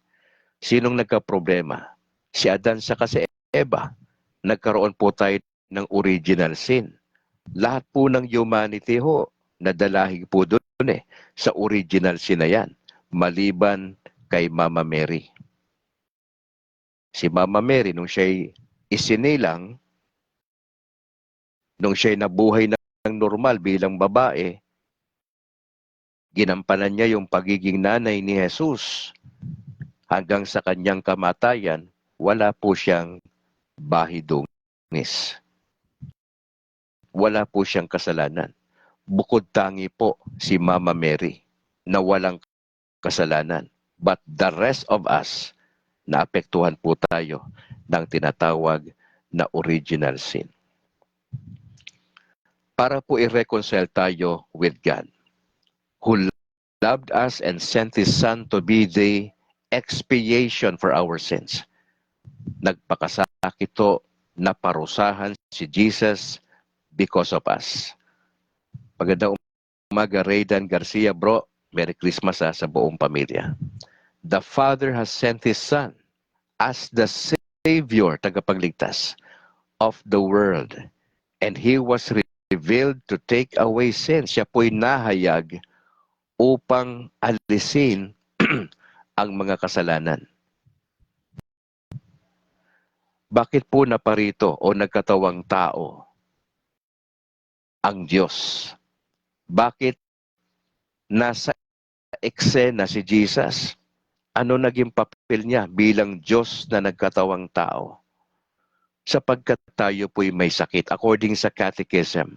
Sinong nagka-problema? Si Adan sa kasi Eva. Nagkaroon po tayo ng original sin. Lahat po ng humanity ho, nadalahig po doon eh, sa original sin na yan. Maliban kay Mama Mary. Si Mama Mary, nung siya'y isinilang, nung siya'y nabuhay ng normal bilang babae, ginampanan niya yung pagiging nanay ni Jesus. Hanggang sa kanyang kamatayan, wala po siyang bahidungis. Wala po siyang kasalanan. Bukod tangi po si Mama Mary na walang kasalanan. But the rest of us, naapektuhan po tayo ng tinatawag na original sin. Para po i-reconcile tayo with God, who loved us and sent His Son to be the expiation for our sins. Nagpakasakit to na parusahan si Jesus because of us. Magandang umaga, Raydan Garcia, bro. Merry Christmas sa buong pamilya. The Father has sent His Son as the Savior, tagapagligtas of the world. And He was revealed to take away sins. Siya po'y nahayag upang alisin ang mga kasalanan. Bakit po naparito o nagkatawang tao ang Diyos? Bakit nasa eksena si Jesus? Ano naging papel niya bilang Diyos na nagkatawang tao? Sapagkat tayo po'y may sakit. According sa Catechism,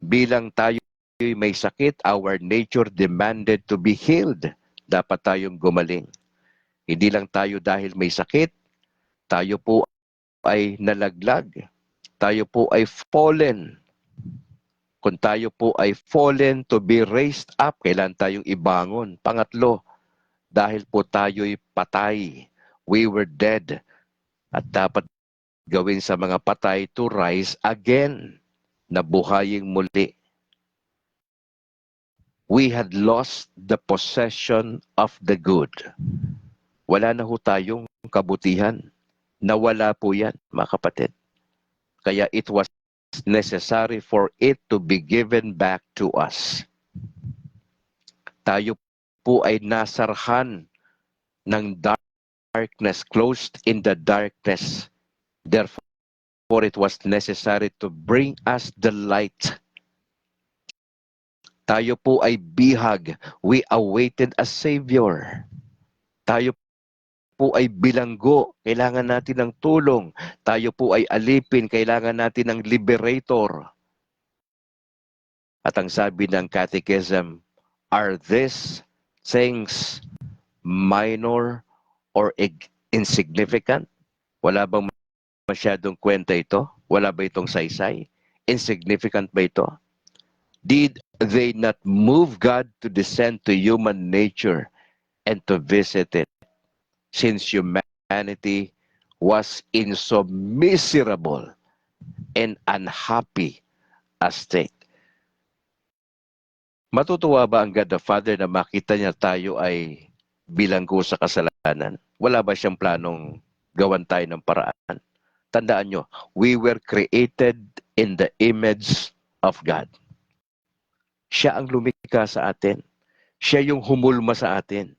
bilang tayo'y may sakit, our nature demanded to be healed. Dapat tayong gumaling. Hindi lang tayo dahil may sakit, tayo po ay nalaglag. Tayo po ay fallen. Kung tayo po ay fallen to be raised up, kailan tayong ibangon. Pangatlo, dahil po tayo'y patay. We were dead. At dapat gawin sa mga patay to rise again. Nabuhaying muli. We had lost the possession of the good. Wala na ho tayong kabutihan. Nawala po yan, mga kapatid. Kaya it was necessary for it to be given back to us. Tayo po ay nasarhan ng darkness, closed in the darkness. Therefore, it was necessary to bring us the light. Tayo po ay bihag. We awaited a Savior. Tayo po ay bilanggo, kailangan natin ng tulong. Tayo po ay alipin, kailangan natin ng liberator. At ang sabi ng Catechism, are these things minor or insignificant? Wala bang masyadong kwenta ito? Wala ba itong saysay? Insignificant ba ito? Did they not move God to descend to human nature and to visit it? Since humanity was in so miserable and unhappy a state. Matutuwa ba ang God the Father na makita niya tayo ay bilanggo sa kasalanan? Wala ba siyang planong gawan tayo ng paraan? Tandaan nyo, we were created in the image of God. Siya ang lumikha sa atin. Siya yung humulma sa atin.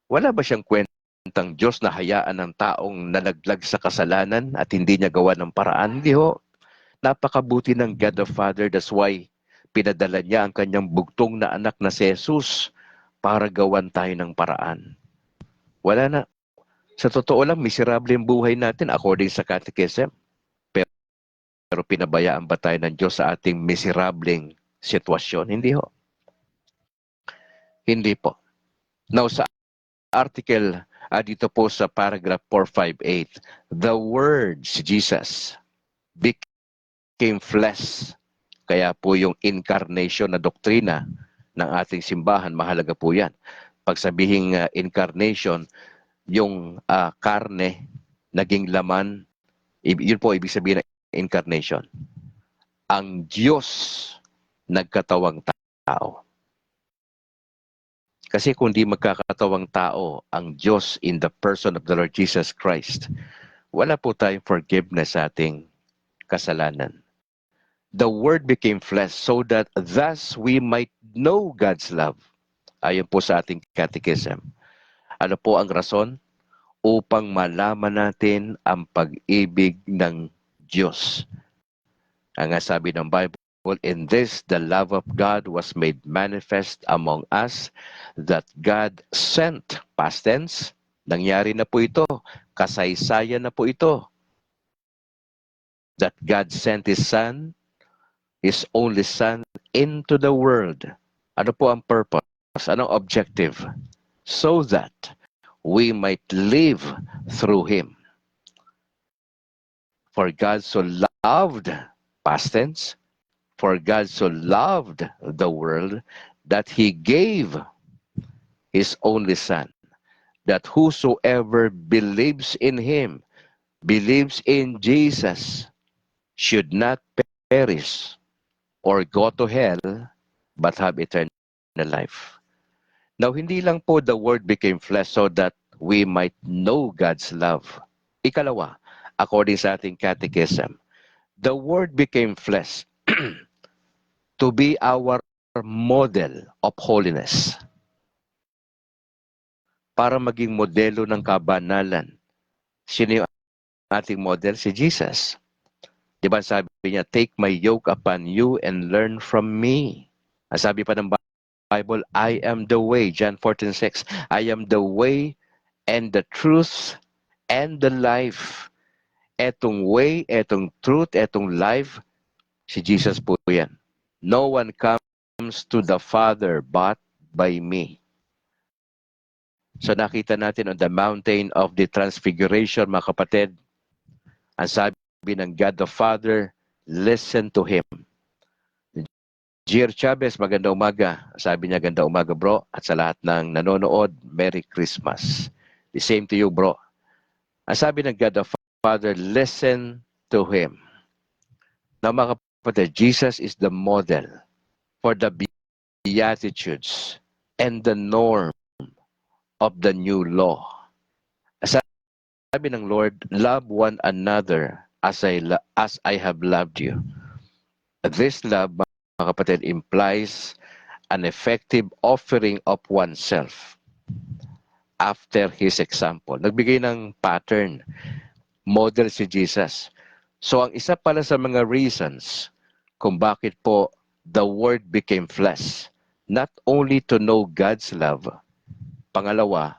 Wala ba siyang kwentang Diyos na hayaan ng taong nalaglag sa kasalanan at hindi niya gawa ng paraan? Hindi ho. Napakabuti ng God the Father. That's why pinadala niya ang kanyang bugtong na anak na si Jesus para gawan tayo ng paraan. Wala na. Sa totoo lang, miserable ang buhay natin according sa Catechism. Pero pinabayaan ba tayo ng Diyos sa ating miserableng sitwasyon? Hindi ho. Hindi po. Now, sa article dito po sa paragraph 458, the word, si Jesus, became flesh. Kaya po yung incarnation na doktrina ng ating simbahan, mahalaga po yan. Pag sabihing incarnation, yung karne, naging laman, Yun po ibig sabihin ng incarnation. Ang Diyos nagkatawang tao. Kasi kung di magkakatawang tao ang Diyos in the person of the Lord Jesus Christ, wala po tayong forgiveness sa ating kasalanan. The Word became flesh so that thus we might know God's love. Ayon po sa ating catechism. Ano po ang rason? Upang malaman natin ang pag-ibig ng Diyos. Ang sabi ng Bible, in this the love of God was made manifest among us, that God sent, past tense, nangyari na po ito, kasaysayan na po ito, that God sent His Son, His only Son, into the world. Ano po ang purpose? Anong objective? So that we might live through Him. For God so loved, past tense, for God so loved the world that He gave His only Son, that whosoever believes in Him, believes in Jesus, should not perish or go to hell, but have eternal life. Now, hindi lang po the Word became flesh so that we might know God's love. Ikalawa, according sa ating catechism, the Word became flesh to be our model of holiness. Para maging modelo ng kabanalan. Sino yung ating model? Si Jesus. Diba sabi niya, take my yoke upon you and learn from me. Ang sabi pa ng Bible, I am the way, John 14:6. I am the way and the truth and the life. Etong way, etong truth, etong life, si Jesus po yan. No one comes to the Father but by me. So nakita natin on the mountain of the transfiguration, mga kapatid, ang sabi ng God the Father, listen to Him. Gier Chavez, maganda umaga. Sabi niya, ganda umaga bro. At sa lahat ng nanonood, Merry Christmas. The same to you bro. Ang sabi ng God the Father, listen to Him. Now mga kapatid, Jesus is the model for the Beatitudes and the norm of the new law. Sabi ng Lord, love one another as I have loved you. This love, mga kapatid, implies an effective offering of oneself after His example. Nagbigay ng pattern, model si Jesus. So ang isa pala sa mga reasons kung bakit po the Word became flesh, not only to know God's love, pangalawa,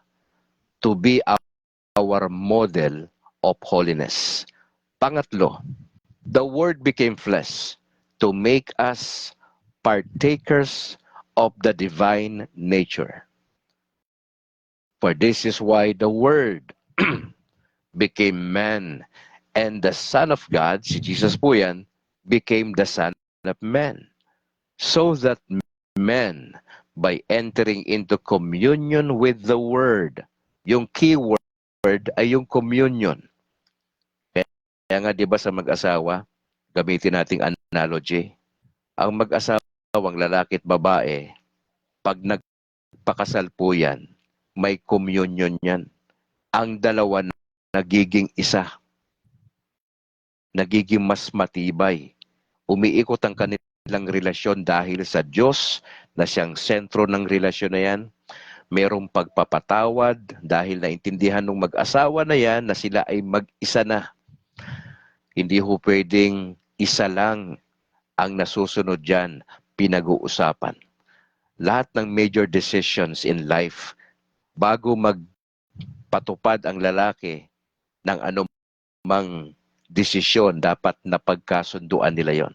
to be our model of holiness. Pangatlo, the Word became flesh to make us partakers of the divine nature. For this is why the Word became man, and the Son of God, si Jesus po yan, became the Son of Man. So that men, by entering into communion with the Word, yung key word ay yung communion. Kaya nga, di ba sa mag-asawa, gamitin nating analogy, ang mag-asawang lalaki at babae, pag nagpakasal po yan, may communion yan. Ang dalawa nagiging isa. Nagiging mas matibay. Umiikot ang kanilang relasyon dahil sa Diyos na siyang sentro ng relasyon na yan. Merong pagpapatawad dahil naintindihan ng mag-asawa na yan na sila ay mag-isa na. Hindi ho pwedeng isa lang ang nasusunod dyan, pinag-uusapan. Lahat ng major decisions in life, bago magpatupad ang lalaki ng anumang desisyon, dapat napagkasunduan nila yon.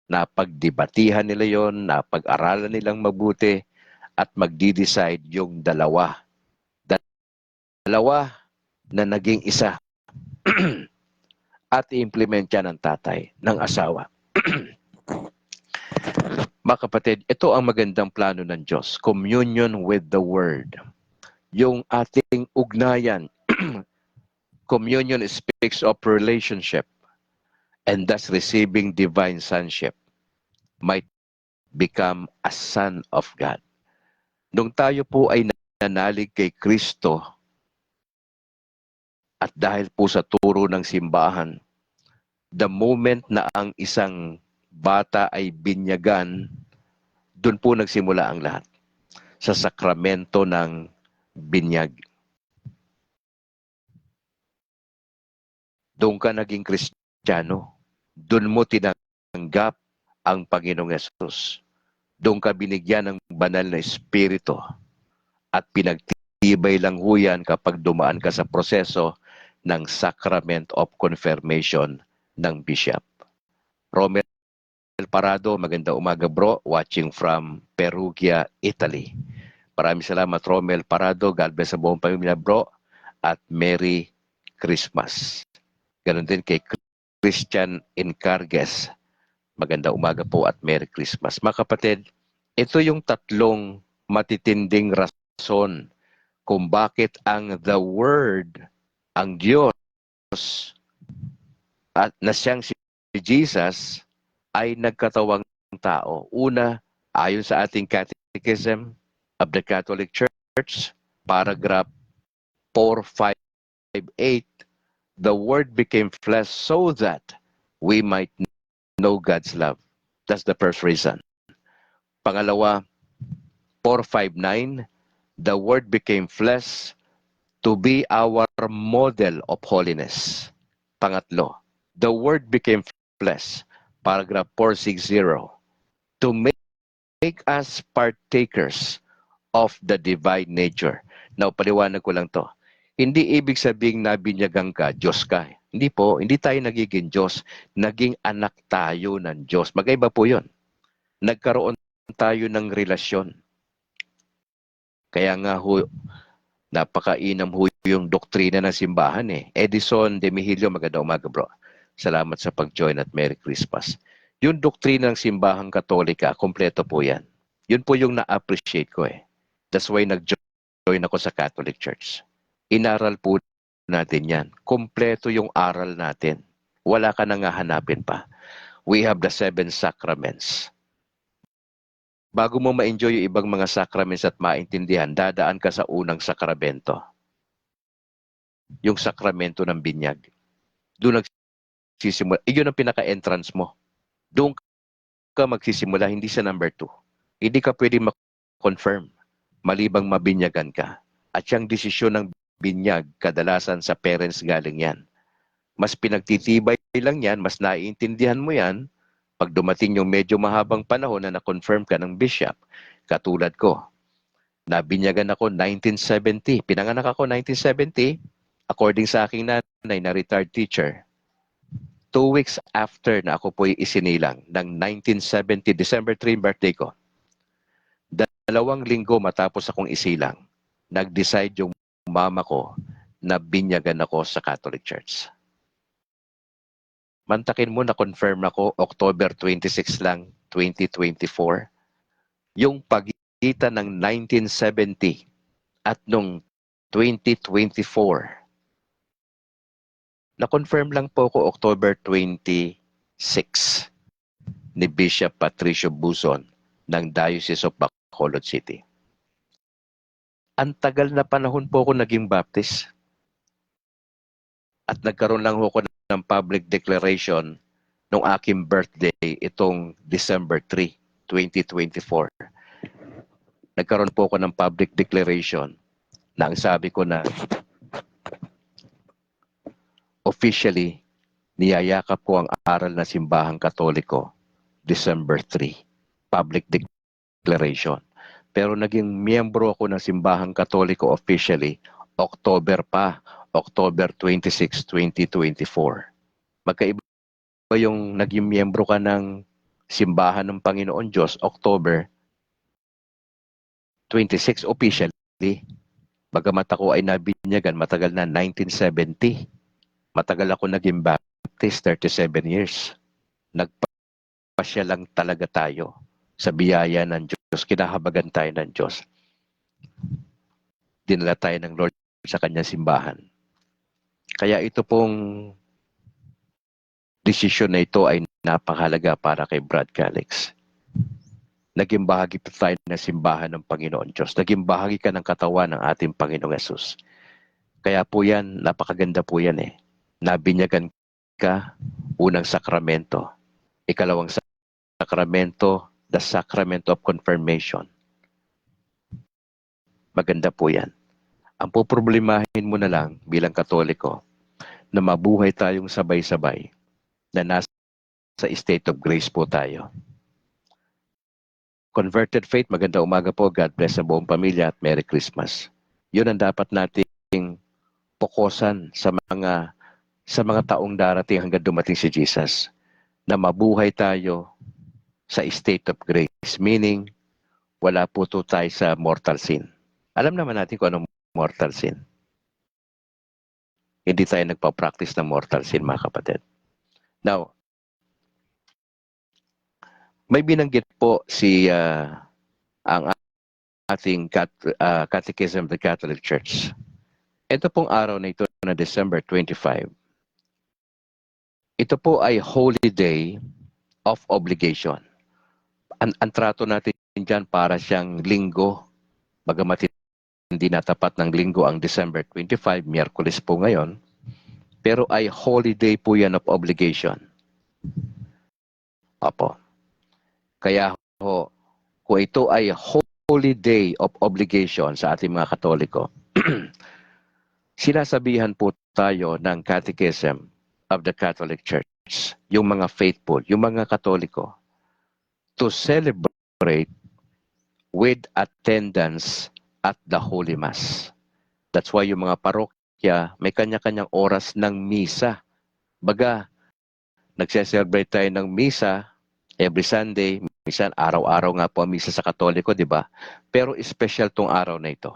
Napagdebatihan nila yon, napag-aralan nilang mabuti, at magdi-decide yung dalawa. Dalawa na naging isa. At i-implement yan ng tatay, ng asawa. Mga kapatid, ito ang magandang plano ng Diyos. Communion with the Word. Yung ating ugnayan, Communion speaks of relationship, and thus receiving divine sonship might become a son of God. Nung tayo po ay nanalig kay Kristo at dahil po sa turo ng simbahan, the moment na ang isang bata ay binyagan, doon po nagsimula ang lahat. Sa sakramento ng binyag. Doon ka naging Kristiyano. Doon mo tinanggap ang Panginoong Yesus. Doon ka binigyan ng banal na Espiritu at pinagtibay lang ho yan kapag dumaan ka sa proseso ng Sacrament of Confirmation ng Bishop. Romel Parado, maganda umaga bro, watching from Perugia, Italy. Maraming salamat Romel Parado, God bless sa buong pamilya bro, at Merry Christmas. Ganon din kay Christian Encargues. Maganda umaga po at Merry Christmas. Mga kapatid, ito yung tatlong matitinding rason kung bakit ang the Word, ang Diyos, at na siyang si Jesus ay nagkatawang tao. Una, ayon sa ating Catechism of the Catholic Church, paragraph 458, the Word became flesh so that we might know God's love. That's the first reason. Pangalawa, 459, the Word became flesh to be our model of holiness. Pangatlo, the Word became flesh, paragraph 460, to make us partakers of the divine nature. Now, paliwanag ko lang to. Hindi ibig sabing nabinyagan ka, Diyos ka. Hindi po, hindi tayo nagiging Diyos. Naging anak tayo ng Diyos. Magkaiba po yun. Nagkaroon tayo ng relasyon. Kaya nga ho, napakainam ho yung doktrina ng simbahan eh. Edison de Mihilio, maganda umaga bro. Salamat sa pag-join at Merry Christmas. Yung doktrina ng simbahang Katolika, kompleto po yan. Yun po yung na-appreciate ko eh. That's why nag-join ako sa Catholic Church. Inaral po natin yan. Kompleto yung aral natin. Wala ka nang hahanapin pa. We have the 7 sacraments. Bago mo ma-enjoy yung ibang mga sacraments at maintindihan, dadaan ka sa unang sakramento. Yung sakramento ng binyag. Doon nagsisimula. Iyon ang pinaka-entrance mo. Doon ka magsisimula, hindi sa number 2. Hindi ka pwede ma-confirm malibang mabinyagan ka. At yung desisyon ng binyag, kadalasan sa parents galing yan. Mas pinagtitibay lang yan, mas naiintindihan mo yan, pag dumating yung medyo mahabang panahon na na-confirm ka ng bishop. Katulad ko, nabinyagan ako 1970. Pinanganak ako 1970, according sa aking nanay na retired teacher. 2 weeks after na ako po'y isinilang ng 1970, December 3, birthday ko. 2 linggo matapos akong isilang, nag-decide yung mama ko na binyagan ako sa Catholic Church. Mantakin mo, na-confirm ako October 26 lang, 2024. Yung pagitan ng 1970 at nung 2024, na-confirm lang po ko October 26 ni Bishop Patricio Buzon ng Diocese of Bacolod City. Ang tagal na panahon po ako naging Baptist. At nagkaroon lang ako ng public declaration nung aking birthday itong December 3, 2024. Nagkaroon po ako ng public declaration na ang sabi ko na officially, niyayakap ko ang aral na simbahang Katoliko, December 3, public declaration. Pero naging miyembro ako ng simbahang Katoliko officially, October 26, 2024. Magkaiba yung naging miyembro ka ng simbahan ng Panginoon Diyos, October 26 officially. Bagamat ako ay nabinyagan, matagal na, 1970. Matagal ako naging Baptist, 37 years. Nagpasya lang talaga tayo sa biyaya ng Diyos. Kinahabagan tayo ng Diyos. Dinala tayo ng Lord sa kanyang simbahan. Kaya ito pong desisyon na ito ay napakahalaga para kay Brad Calix. Naging bahagi pa tayo ng simbahan ng Panginoon Diyos. Naging bahagi ka ng katawan ng ating Panginoong Yesus. Kaya po yan, napakaganda po yan eh. Nabinyagan ka, unang sakramento. Ikalawang sakramento, the sacrament of confirmation. Maganda po yan. Ang poproblemahin mo na lang bilang Katoliko, na mabuhay tayong sabay-sabay, na nasa state of grace po tayo. Converted faith, maganda umaga po. God bless sa buong pamilya at Merry Christmas. Yun ang dapat nating pokosan sa mga taong darating hanggang dumating si Jesus. Na mabuhay tayo sa state of grace. Meaning, wala po to tayo sa mortal sin. Alam naman natin kung anong mortal sin. Hindi tayo nagpa-practice ng mortal sin, mga kapatid. Now, may binanggit po ang ating Catechism of the Catholic Church. Ito pong araw na ito na December 25. Ito po ay holy day of obligation. Ang trato natin dyan para siyang linggo, bagamat hindi natapat ng linggo ang December 25, Miyerkules po ngayon, pero ay holy day po yan of obligation. Opo. Kaya ho, kung ito ay holy day of obligation sa ating mga Katoliko, sinasabihan po tayo ng Catechism of the Catholic Church, yung mga faithful, yung mga Katoliko, to celebrate with attendance at the Holy Mass. That's why yung mga parokya, may kanya-kanyang oras ng misa. Baga, nagse-celebrate tayo ng misa every Sunday, minsan araw-araw nga po ang misa sa Katoliko, di ba? Pero special tong araw na ito.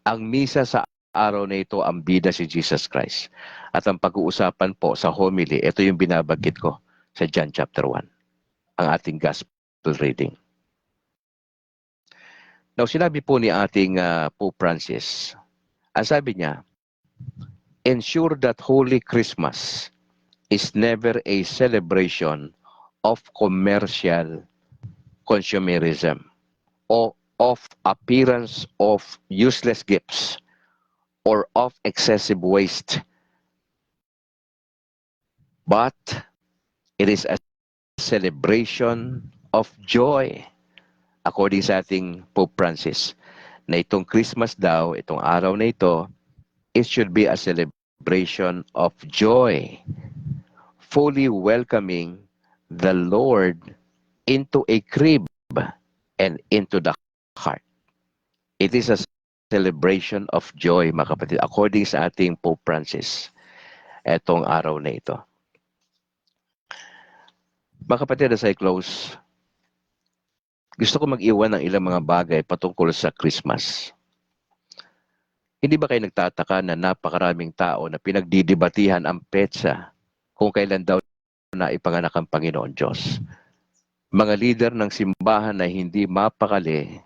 Ang misa sa araw na ito, ang bida si Jesus Christ. At ang pag-uusapan po sa homily, ito yung binabagit ko sa John chapter 1, ang ating gospel reading. Now, sinabi po ni ating Pope Francis, ang sabi niya, ensure that Holy Christmas is never a celebration of commercial consumerism or of appearance of useless gifts or of excessive waste. But it is a celebration of joy. According sa ating Pope Francis, na itong Christmas daw, itong araw na ito, it should be a celebration of joy, fully welcoming the Lord into a crib and into the heart. It is a celebration of joy, mga kapatid, according sa ating Pope Francis, etong araw na ito. Mga kapatid, as I close, gusto ko mag-iwan ng ilang mga bagay patungkol sa Christmas. Hindi ba kayo nagtataka na napakaraming tao na pinagdidebatihan ang petsa kung kailan daw na ipanganak ang Panginoon Diyos? Mga leader ng simbahan na hindi mapakali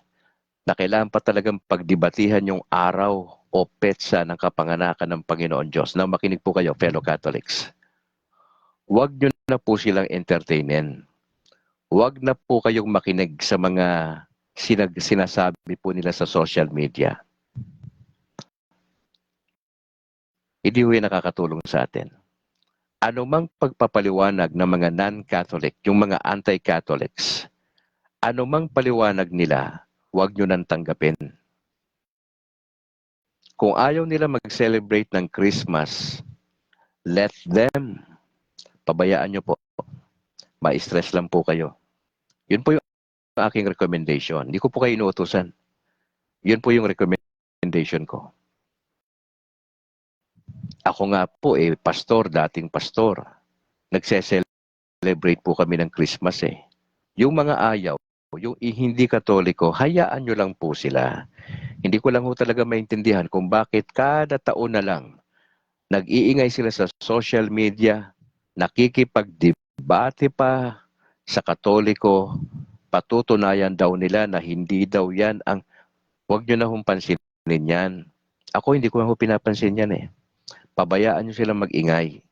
na kailangan pa talagang pagdebatihan yung araw o petsa ng kapanganakan ng Panginoon Diyos. Now, makinig po kayo, fellow Catholics. Huwag nyo na po silang entertainin. Huwag na po kayong makinig sa mga sinasabi po nila sa social media. Hindi ho nakakatulong sa atin. Ano mang pagpapaliwanag ng mga non-Catholic, yung mga anti-Catholics, ano mang paliwanag nila, huwag nyo nang tanggapin. Kung ayaw nila mag-celebrate ng Christmas, let them. Pabayaan nyo po. Ma-stress lang po kayo. Yun po yung aking recommendation. Hindi ko po kayo inuutusan. Yun po yung recommendation ko. Ako nga po pastor, dating pastor. Nagse-celebrate po kami ng Christmas eh. Yung mga ayaw, yung hindi Katoliko, hayaan nyo lang po sila. Hindi ko lang po talaga maintindihan kung bakit kada taon na lang nag-iingay sila sa social media, nakikipagdebate pa sa Katoliko, patutunayan daw nila na hindi daw yan ang, huwag nyo na hong pansinin yan. Ako hindi ko na pinapansin yan eh. pabayaan nyo silang mag-ingay.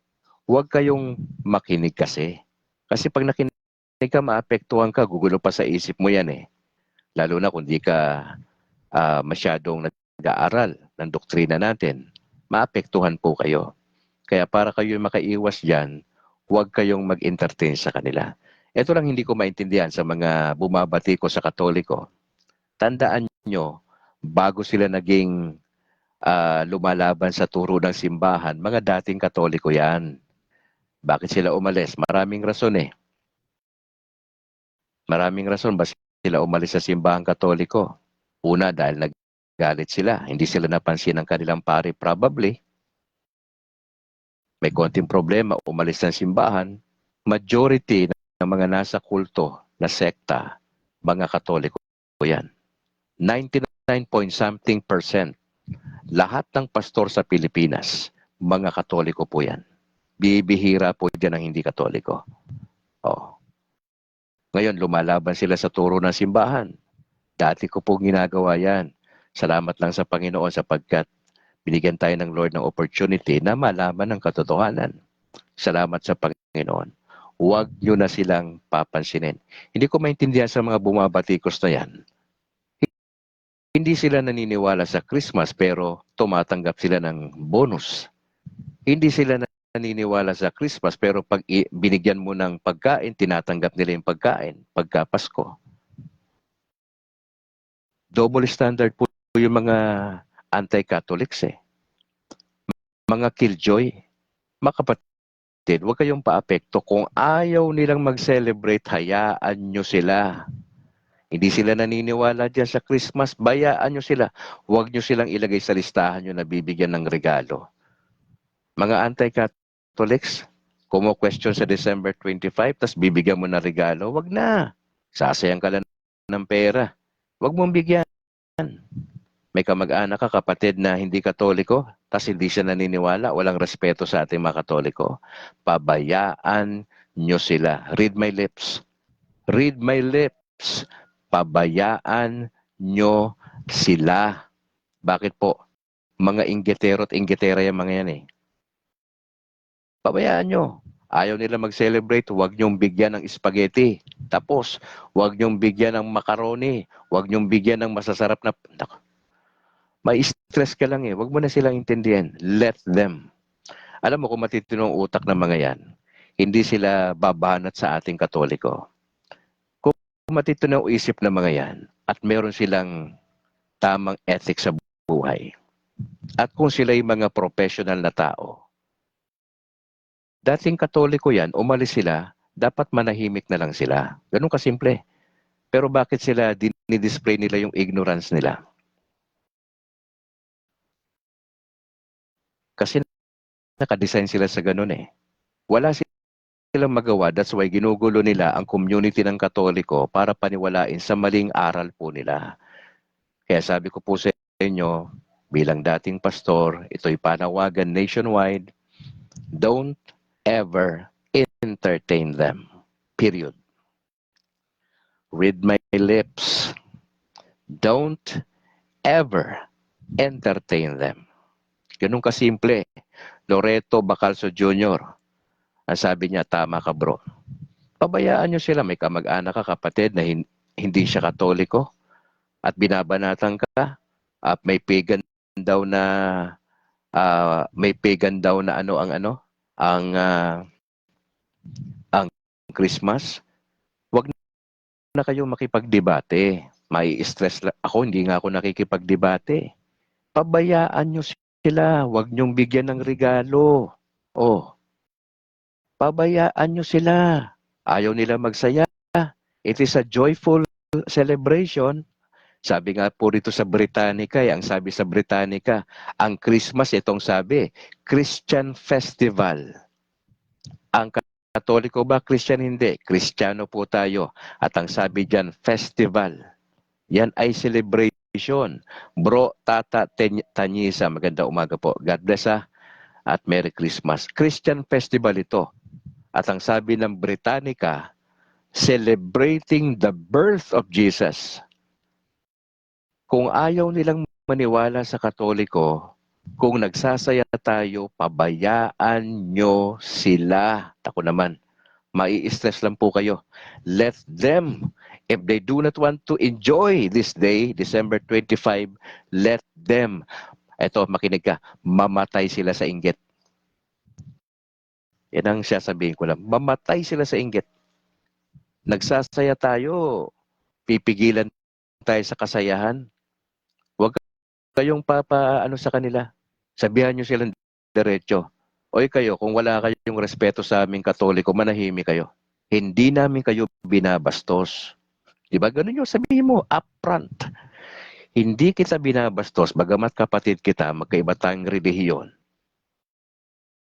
Huwag kayong makinig kasi. Kasi pag nakinig ka, maapektuhan ka, gugulo pa sa isip mo yan eh. Lalo na kung di ka masyadong nag-aaral ng doktrina natin, maapektuhan po kayo. Kaya para kayo makaiwas dyan, huwag kayong mag-entertain sa kanila. Ito lang hindi ko maintindihan sa mga bumabati ko sa Katoliko. Tandaan nyo, bago sila naging lumalaban sa turo ng simbahan, mga dating Katoliko yan. Bakit sila umalis? Maraming rason eh. Maraming rason ba sila umalis sa simbahang Katoliko? Una, dahil naggalit sila. Hindi sila napansin ng kanilang pari probably. May konting problema, umalis ng simbahan. Majority ng mga nasa kulto na sekta, mga Katoliko yan. 99 point something percent. Lahat ng pastor sa Pilipinas, mga Katoliko po yan. Bibihira po dyan ang hindi Katoliko. Oh. Ngayon, lumalaban sila sa turo ng simbahan. Dati ko po ginagawa yan. Salamat lang sa Panginoon sapagkat binigyan tayo ng Lord ng opportunity na malaman ang katotohanan. Salamat sa Panginoon. Huwag nyo na silang papansinin. Hindi ko maintindihan sa mga bumabatikos na yan. Hindi sila naniniwala sa Christmas pero tumatanggap sila ng bonus. Hindi sila naniniwala sa Christmas pero pag binigyan mo ng pagkain, tinatanggap nila yung pagkain pagka Pasko. Double standard po yung mga anti-Catholics eh. Mga killjoy. Mga kapatid, huwag kayong paapekto. Kung ayaw nilang mag-celebrate, hayaan nyo sila. Hindi sila naniniwala dyan sa Christmas, bayaan nyo sila. Huwag nyo silang ilagay sa listahan nyo na bibigyan ng regalo. Mga anti-Catholics, kumo-question sa December 25, tas bibigyan mo na regalo, wag na. Sasayang ka lang ng pera. Wag mong bigyan. May kamag-anak ka, kapatid na hindi Katoliko, tas hindi siya naniniwala, walang respeto sa ating mga Katoliko. Pabayaan nyo sila. Read my lips. Read my lips. Pabayaan nyo sila. Bakit po? Mga inggitero at inggitera yung mga yan eh. Pabayaan nyo. Ayaw nila mag-celebrate, huwag nyong bigyan ng spaghetti. Tapos, huwag nyong bigyan ng macaroni. Huwag nyong bigyan ng masasarap na... May stress ka lang eh. Huwag mo na silang intindihan. Let them. Alam mo kung matitino ang utak ng mga yan, hindi sila babanat sa ating Katoliko. Kung matitino ang isip ng mga yan, at meron silang tamang ethics sa buhay, at kung sila yung mga professional na tao, dating Katoliko yan, umalis sila, dapat manahimik na lang sila. Ganun kasimple. Pero bakit sila dinidisplay nila yung ignorance nila? Kasi nakadesign sila sa ganun eh. Wala silang magawa, that's why ginugulo nila ang community ng Katoliko para paniwalain sa maling aral po nila. Kaya sabi ko po sa inyo, bilang dating pastor, ito'y panawagan nationwide, don't ever entertain them. Period. Read my lips. Don't ever entertain them. Ganun kasimple. Loreto Bacalso Jr. Ang sabi niya, tama ka bro. Pabayaan nyo sila. May kamag-anak ka, kapatid, na hindi siya Katoliko at binabanatan ka at may pagan daw na ang Christmas. Wag na kayo makipagdebate. May stress ako, hindi nga ako nakikipagdebate. Pabayaan nyo sila. Huwag nyong bigyan ng regalo. Oh, pabayaan nyo sila. Ayaw nila magsaya. It is a joyful celebration. Sabi nga po rito sa Britannica, ang sabi sa Britannica, ang Christmas, itong sabi, Christian festival. Ang Katoliko ba? Christian hindi. Kristiyano po tayo. At ang sabi dyan, festival. Yan ay celebration. Bro, Tata, Tanyisa, maganda umaga po. God bless at Merry Christmas. Christian festival ito. At ang sabi ng Britannica, celebrating the birth of Jesus. Kung ayaw nilang maniwala sa Katoliko, Kung nagsasaya tayo, pabayaan nyo sila. Ako naman, mai-stress lang po kayo. Let them, if they do not want to enjoy this day, December 25, let them. Eto, makinig ka, mamatay sila sa inggit. Yan ang sasabihin ko lang. Mamatay sila sa inggit. Nagsasaya tayo, pipigilan tayo sa kasayahan. Huwag kayong ano sa kanila. Sabihan nyo silang diretso. Oy kayo, kung wala kayong respeto sa aming Katoliko, manahimik kayo. Hindi namin kayo binabastos. Di ba? Ganun yung sabihin mo, upfront. Hindi kita binabastos, bagamat kapatid kita, magkaiba tayong relihiyon.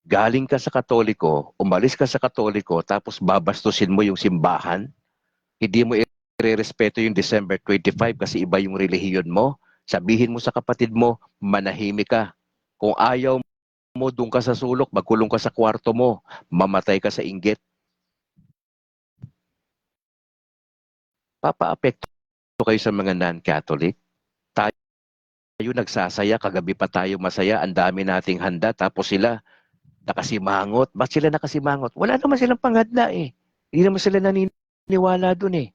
Galing ka sa Katoliko, umalis ka sa Katoliko, tapos babastusin mo yung simbahan, hindi mo i-respeto yung December 25 kasi iba yung relihiyon mo, sabihin mo sa kapatid mo, manahimik ka. Kung ayaw mo, doon ka sa sulok, magkulong ka sa kwarto mo, mamatay ka sa inggit. Papa-apekto kayo sa mga non-Catholic. Tayo nagsasaya, kagabi pa tayo masaya, ang dami nating handa, tapos sila nakasimangot. Ba't sila nakasimangot? Wala naman silang panghanda eh. Hindi naman sila naniniwala dun eh.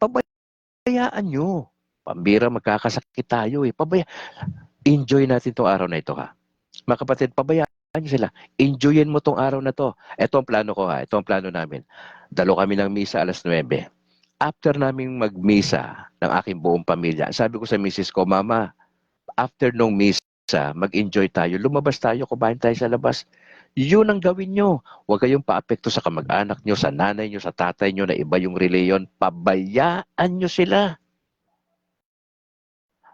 Pabayaan nyo. Pambira, magkakasakit tayo eh. Enjoy natin tong araw na ito ha. Mga kapatid, pabayaan nyo sila. Enjoyin mo tong araw na to. Ito ang plano ko ha. Ito ang plano namin. Dalo kami ng misa alas 9. After naming magmisa ng aking buong pamilya, sabi ko sa misis ko, Mama, after nung misa, mag-enjoy tayo. Lumabas tayo, kumain tayo sa labas. Yun ang gawin nyo. Huwag kayong paapekto sa kamag-anak nyo, sa nanay nyo, sa tatay nyo na iba yung reliyon. Pabayaan nyo sila.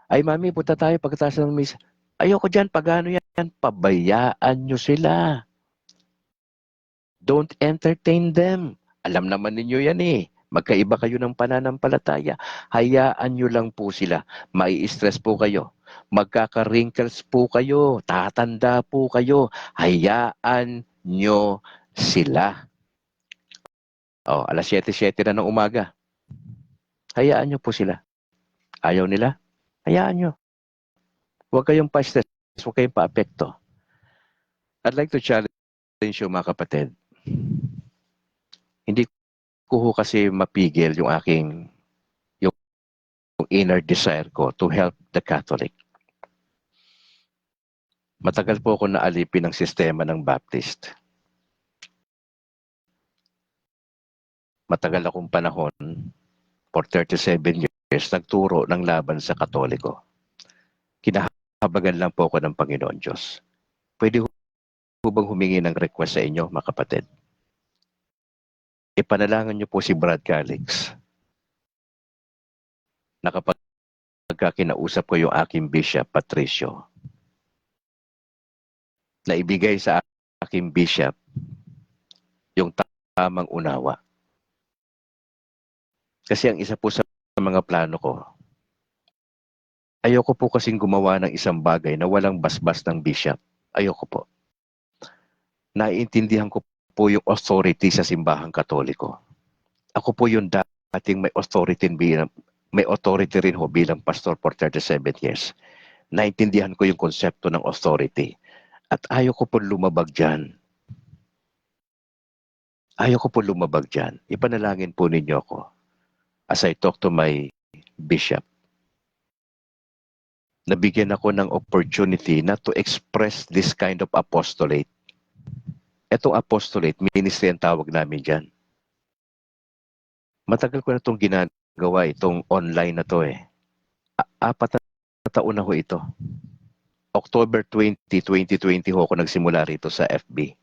Ay, mami, punta tayo pagkatapos ng misa. Ayoko dyan, pagano yan. Pabayaan nyo sila. Don't entertain them. Alam naman ninyo yan eh. Magkaiba kayo ng pananampalataya. Hayaan nyo lang po sila. Mai-stress po kayo. Magkaka-wrinkles po kayo. Tatanda po kayo. Hayaan nyo sila. Oh, alas 7:07 na ng umaga. Hayaan nyo po sila. Ayaw nila? Hayaan nyo. Huwag kayong pa-stress. Huwag kayong pa-apekto. I'd like to challenge you mga kapatid. Hindi ko ho kasi mapigil yung yung inner desire ko to help the Catholic. Matagal po ako naalipin ng sistema ng Baptist. Matagal akong panahon, for 37 years, nagturo ng laban sa Katoliko. Kinahabagan lang po ako ng Panginoon Diyos. Pwede ho bang humingi ng request sa inyo, mga kapatid? Ipanalangin niyo po si Brad Calix na kapag kinausap ko yung aking Bishop Patricio, na ibigay sa aking Bishop yung tamang unawa. Kasi ang isa po sa mga plano ko, ayoko po kasing gumawa ng isang bagay na walang basbas ng Bishop. Ayoko po. Naiintindihan ko po yung authority sa simbahang Katoliko. Ako po yung dating may authority rin ho bilang pastor for 37 years. Naintindihan ko yung konsepto ng authority. At ayoko po lumabag dyan. Ayoko po lumabag dyan. Ipanalangin po ninyo ako as I talk to my bishop. Nabigyan ako ng opportunity na to express this kind of apostolate. Itong apostolate, ministry ang tawag namin dyan. Matagal ko na itong ginagawa, itong online na to eh. 4 na taon na ho ito. October 20, 2020 ho ako nagsimula rito sa FB.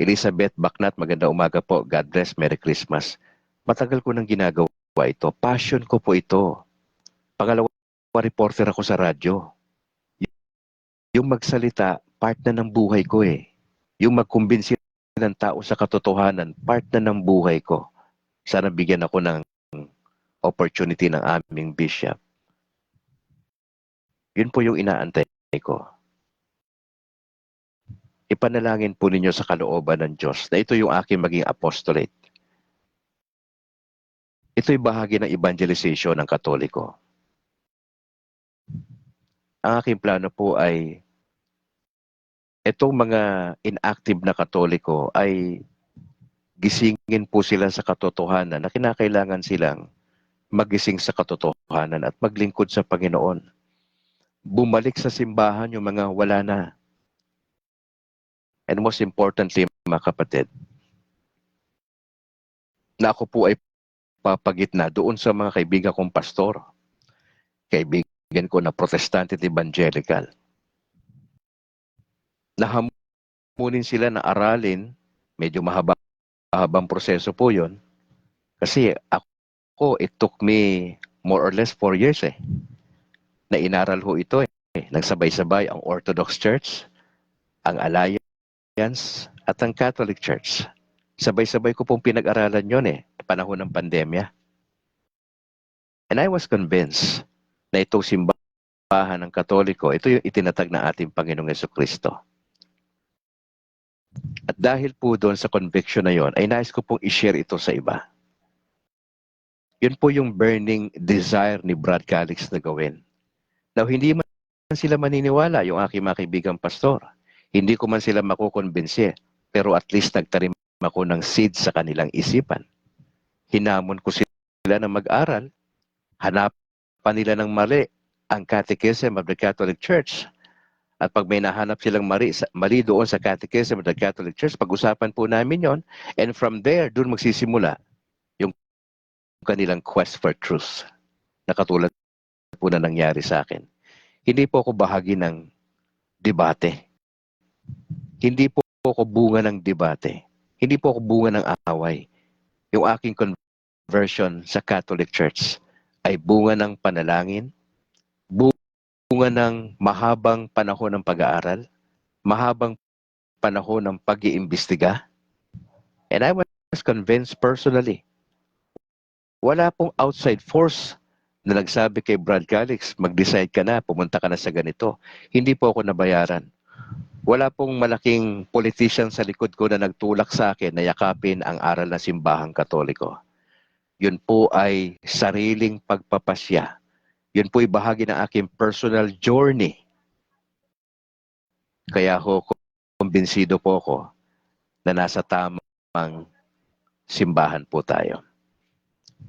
Elizabeth Baknat, maganda umaga po. God bless, Merry Christmas. Matagal ko nang ginagawa ito. Passion ko po ito. Pangalawa, reporter ako sa radyo. Yung magsalita, part na ng buhay ko eh. Yung magkumbinsi ng tao sa katotohanan, part na ng buhay ko. Sana bigyan ako ng opportunity ng aming bishop. Yun po yung inaantay ko. Ipanalangin po ninyo sa kalooban ng Diyos na ito yung aking maging apostolate. Ito'y bahagi ng evangelization ng Katoliko. Ang aking plano po ay Itong mga inactive na Katoliko ay gisingin po sila sa katotohanan na kinakailangan silang magising sa katotohanan at maglingkod sa Panginoon. Bumalik sa simbahan yung mga wala na. And most importantly, mga kapatid, na ako po ay papagitna doon sa mga kaibigan kong pastor, kaibigan ko na protestante at evangelical. Nahamunin sila na aralin, medyo mahabang proseso po yon. Kasi ako, it took me more or less 4 years na inaral ho ito Nagsabay-sabay ang Orthodox Church, ang Alliance, at ang Catholic Church. Sabay-sabay ko pong pinag-aralan yon panahon ng pandemya. And I was convinced na itong simbahan ng Katoliko, ito yung itinatag ng ating Panginoong Jesucristo. At dahil po doon sa conviction na yon, ay nais ko pong i-share ito sa iba. Yun po yung burning desire ni Brad Calix na gawin. Now, hindi man sila maniniwala, yung aking mga kaibigang pastor. Hindi ko man sila makukonbinse, pero at least nagtarim ako ng seed sa kanilang isipan. Hinamon ko sila na mag-aral, hanapan nila ng mali ang Catechism of the Catholic Church. At pag may nahanap silang mali doon sa Catechism of the Catholic Church, pag-usapan po namin yon, and from there, doon magsisimula yung kanilang quest for truth na katulad po na nangyari sa akin. Hindi po ako bahagi ng debate. Hindi po ako bunga ng debate. Hindi po ako bunga ng away. Yung aking conversion sa Catholic Church ay bunga ng panalangin, bunga ng mahabang panahon ng pag-aaral, mahabang panahon ng pag-iimbestiga. And I was convinced personally, wala pong outside force na nagsabi kay Brad Calix, mag-decide ka na, pumunta ka na sa ganito. Hindi po ako nabayaran. Wala pong malaking politician sa likod ko na nagtulak sa akin na yakapin ang aral ng simbahang Katoliko. Yun po ay sariling pagpapasya. Yun po ay bahagi ng aking personal journey. Kaya ho, kumbinsido po ako na nasa tamang simbahan po tayo.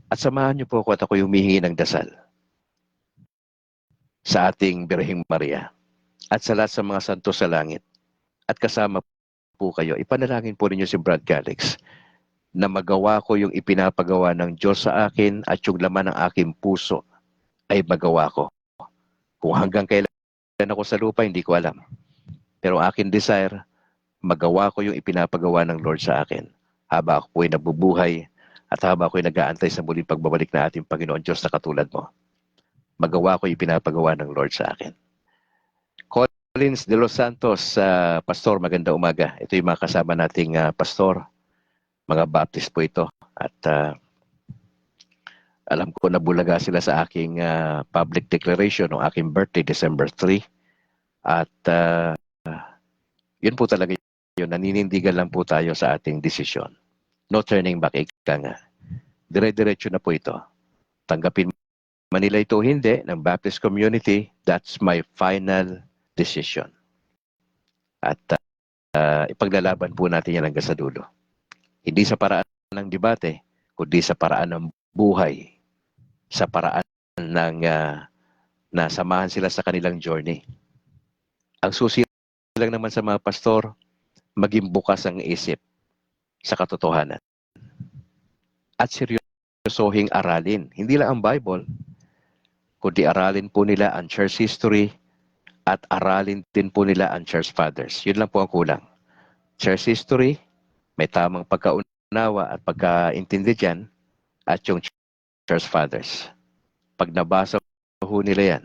At samahan niyo po ako at ako humihingi ng dasal sa ating Birheng Maria at sa lahat sa mga santo sa langit. At kasama po kayo, ipanalangin po ninyo si Brad Calix na magawa ko yung ipinapagawa ng Diyos sa akin at yung laman ng aking puso ay magawa ko. Kung hanggang kailan ako sa lupa, hindi ko alam. Pero akin desire, magawa ko yung ipinapagawa ng Lord sa akin. Haba ako po ay nabubuhay at haba ako ay nag-aantay sa muling pagbabalik na ating Panginoon Diyos na katulad mo. Magawa ko yung ipinapagawa ng Lord sa akin. Collins de los Santos, Pastor, maganda umaga. Ito yung mga kasama nating pastor, mga Baptist po ito. At alam ko na bulaga sila sa aking public declaration ng aking birthday, December 3. At yun po talaga yun, naninindigan lang po tayo sa ating desisyon. No turning back, ika nga. Dire-diretso na po ito. Tanggapin Manila ito hindi ng Baptist community, that's my final decision. At ipaglalaban po natin yan hanggang sa dulo. Hindi sa paraan ng debate, kundi sa paraan ng buhay. Sa paraan ng nasamahan sila sa kanilang journey. Ang susi lang naman sa mga pastor, maging bukas ang isip sa katotohanan. At seryosohing aralin. Hindi lang ang Bible, kundi aralin po nila ang church history at aralin din po nila ang church fathers. Yun lang po ang kulang. Church history, may tamang pagkaunawa at pagkaintindi dyan, at yung church fathers. Pag nabasa ho nila yan,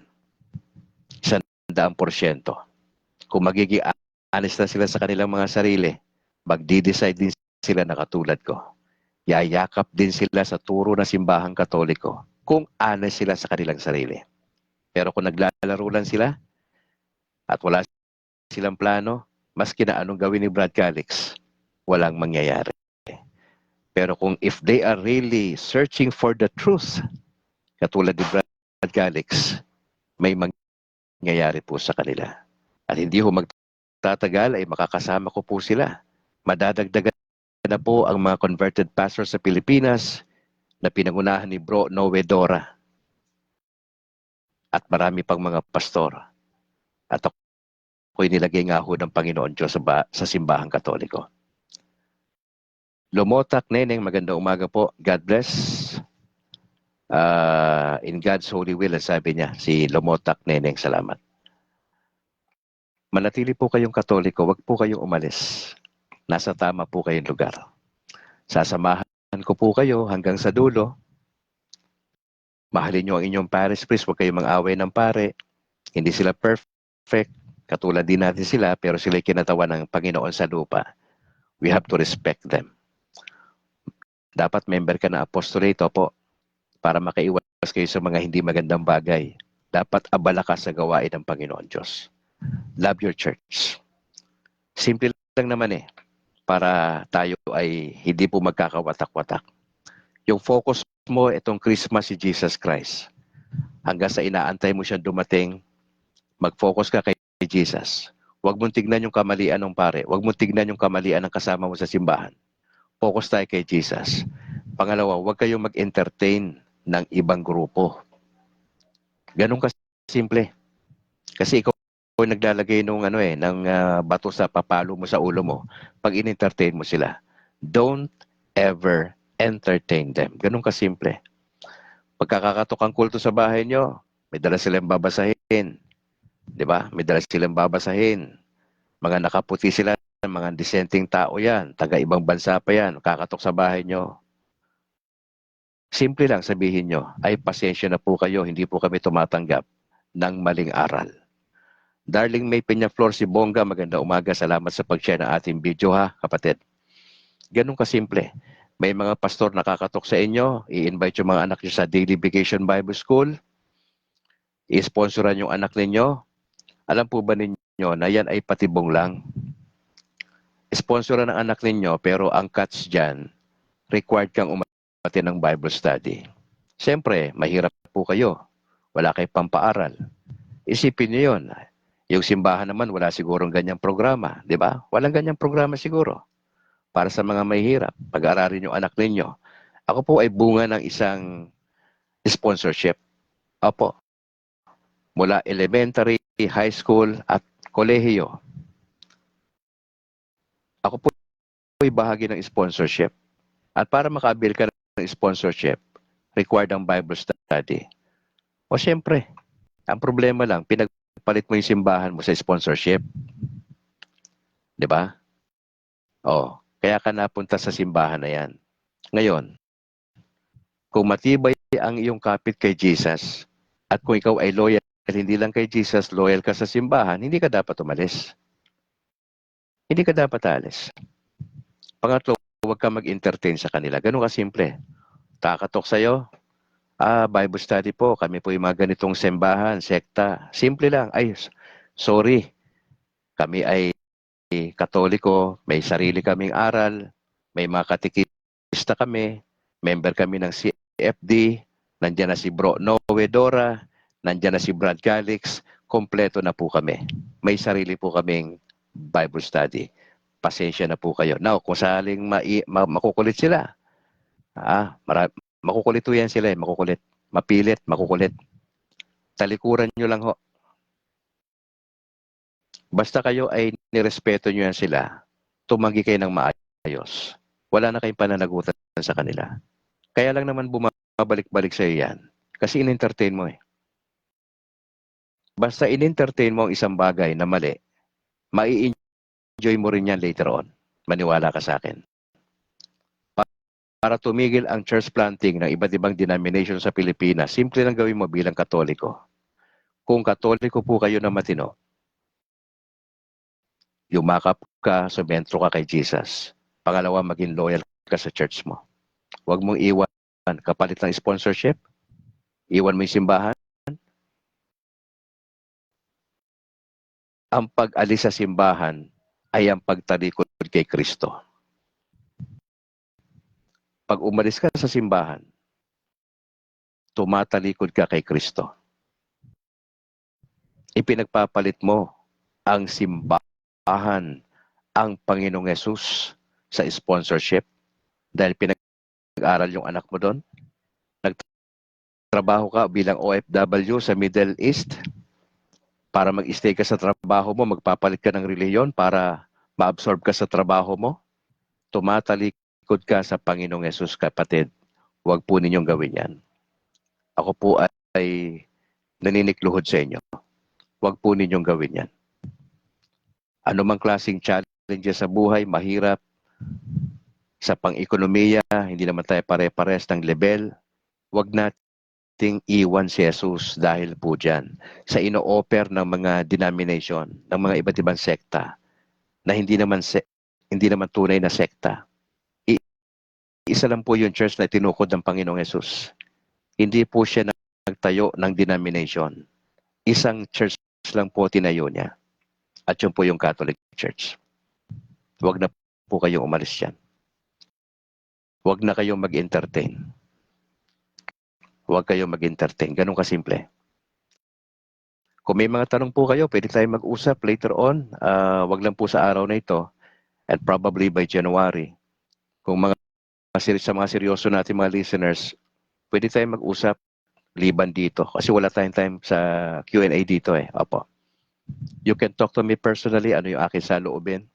100%. Kung magiging honest na sila sa kanilang mga sarili, magdi-decide din sila na katulad ko. Yayakap din sila sa turo na simbahang Katoliko kung honest sila sa kanilang sarili. Pero kung naglalaro lang sila at wala silang plano, maski na anong gawin ni Brad Calix, walang mangyayari. Pero kung if they are really searching for the truth, katulad ni Brad Calix, may mangyayari po sa kanila. At hindi ho magtatagal ay makakasama ko po sila. Madadagdagan na po ang mga converted pastors sa Pilipinas na pinangunahan ni Bro Noe Dora at marami pang mga pastor. At ako'y nilagay nga ho ng Panginoon Diyos sa simbahang Katoliko. Lumotak Neneng, magandang umaga po. God bless. In God's holy will, sabi niya, si Lumotak Neneng, salamat. Manatili po kayong Katoliko, wag po kayong umalis. Nasa tama po kayong lugar. Sasamahan ko po kayo hanggang sa dulo. Mahalin niyo ang inyong parish priest, huwag kayong mang-away ng pare. Hindi sila perfect, katulad din natin sila, pero sila kinatawan ng Panginoon sa lupa. We have to respect them. Dapat member ka ng apostolate po para makaiwas kayo sa mga hindi magandang bagay. Dapat abala ka sa gawain ng Panginoon Diyos. Love your church. Simple lang naman para tayo ay hindi po magkakawatak-watak. Yung focus mo, itong Christmas si Jesus Christ. Hanggang sa inaantay mo siyang dumating, mag-focus ka kay Jesus. Huwag mong tignan yung kamalian ng pare. Huwag mong tignan yung kamalian ng kasama mo sa simbahan. Focus tayo kay Jesus. Pangalawa, huwag kayong mag-entertain ng ibang grupo. Ganun ka simple. Kasi ikaw naglalagay ng bato sa papalo mo sa ulo mo pag in-entertain mo sila. Don't ever entertain them. Ganun ka simple. Pagkakakatok ang kulto sa bahay nyo, may dala silang babasahin. Di ba? May dala silang babasahin. Mga nakaputi sila, mga dissenting tao yan, taga ibang bansa pa yan, kakatok sa bahay nyo. Simple lang sabihin nyo, ay pasensya na po kayo, hindi po kami tumatanggap ng maling aral. Darling May Peñaflor si Bongga, maganda umaga, salamat sa pag-share ng ating video kapatid. Ganun kasimple. May mga pastor nakakatok sa inyo, i-invite yung mga anak nyo sa Daily Vacation Bible School, i-sponsoran yung anak ninyo. Alam po ba ninyo na yan ay patibong lang? Sponsoran ng anak ninyo, pero ang cuts dyan, required kang umati ng Bible study. Siyempre, mahirap po kayo. Wala kayong pampaaral. Isipin niyo yun. Yung simbahan naman, wala sigurong ganyang programa. Di ba? Walang ganyang programa siguro. Para sa mga mahihirap, pag-aaralin yung anak ninyo. Ako po ay bunga ng isang sponsorship. Opo. Mula elementary, high school, at kolehiyo. Ako po ay bahagi ng sponsorship. At para makabil ka ng sponsorship, required ang Bible study. O siyempre, ang problema lang, pinagpalit mo yung simbahan mo sa sponsorship. Di ba? O, kaya ka napunta sa simbahan na yan. Ngayon, kung matibay ang iyong kapit kay Jesus, at kung ikaw ay loyal, hindi lang kay Jesus, loyal ka sa simbahan, hindi ka dapat umalis. Hindi ka dapat alis. Pangatlo, huwag ka mag-entertain sa kanila. Ganun ka simple. Kakatok sa'yo, Bible study po, kami po yung mga ganitong simbahan, sekta. Simple lang, ay, sorry, kami ay Katoliko, may sarili kaming aral, may mga katikista kami, member kami ng CFD, nandiyan na si Bro Noe Dora, nandiyan na si Brad Calix, kompleto na po kami. May sarili po kaming Bible study. Pasensya na po kayo. Now, kung saling makukulit sila, makukulit po yan sila makukulit. Mapilit, makukulit. Talikuran nyo lang ho. Basta kayo ay nirespeto nyo yan sila, tumanggi kayo ng maayos. Wala na kayong pananagutan sa kanila. Kaya lang naman bumabalik-balik sa iyo yan. Kasi in-entertain mo Basta in-entertain mo ang isang bagay na mali, mai-enjoy mo rin yan later on. Maniwala ka sa akin. Para tumigil ang church planting ng iba't ibang denomination sa Pilipinas, simple lang gawin mo bilang Katoliko. Kung Katoliko po kayo na matino, yumakap ka, sumentro ka kay Jesus. Pangalawa, maging loyal ka sa church mo. Huwag mong iwan kapalit ng sponsorship. Iwan mo yung simbahan. Ang pag-alis sa simbahan ay ang pagtalikod kay Kristo. Pag umalis ka sa simbahan, tumatalikod ka kay Kristo. Ipinagpapalit mo ang simbahan ahan ang Panginoong Yesus sa sponsorship dahil pinag-aral yung anak mo doon? Nagtrabaho ka bilang OFW sa Middle East para mag-stay ka sa trabaho mo, magpapalit ka ng reliyon para ma-absorb ka sa trabaho mo? Tumatalikod ka sa Panginoong Yesus, kapatid. Huwag po ninyong gawin yan. Ako po ay naninikluhod sa inyo. Huwag po ninyong gawin yan. Ano mang klaseng challenges sa buhay, mahirap, sa pang-ekonomiya, hindi naman tayo pare-pares ng level, huwag nating iwan si Jesus dahil po dyan sa ino-offer ng mga denomination, ng mga iba't ibang sekta na hindi naman tunay na sekta. Isa lang po yung church na tinukod ng Panginoong Yesus. Hindi po siya nagtayo ng denomination. Isang church lang po tinayo niya. At yun po yung Catholic Church. Huwag na po kayong umalis dyan. Huwag na kayong mag-entertain. Huwag kayong mag-entertain. Ganun kasimple. Kung may mga tanong po kayo, pwede tayong mag-usap later on. Huwag lang po sa araw na ito. And probably by January. Kung sa mga seryoso natin mga listeners, pwede tayong mag-usap liban dito. Kasi wala tayong time sa Q&A dito eh. Opo. You can talk to me personally. Ano yung aking saloobin?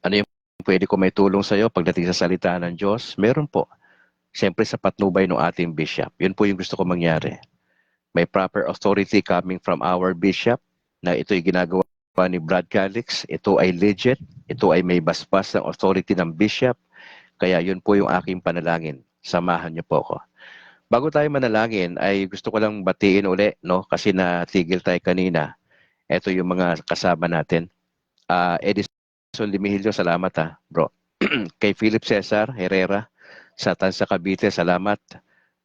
Ano yung pwede ko may tulong sa iyo pagdating sa salita ng Diyos? Meron po. Siyempre sa patnubay ng ating bishop. Yun po yung gusto ko mangyari. May proper authority coming from our bishop na ito'y ginagawa ni Brad Calix. Ito ay legit. Ito ay may basbas ng authority ng bishop. Kaya yun po yung aking panalangin. Samahan niyo po ako. Bago tayo manalangin, ay gusto ko lang batiin uli, no? Kasi natigil tayo kanina. Ito yung mga kasama natin. Edison Limihilio, salamat bro. Kay Philip Cesar Herrera, sa Tansa Cavite, salamat.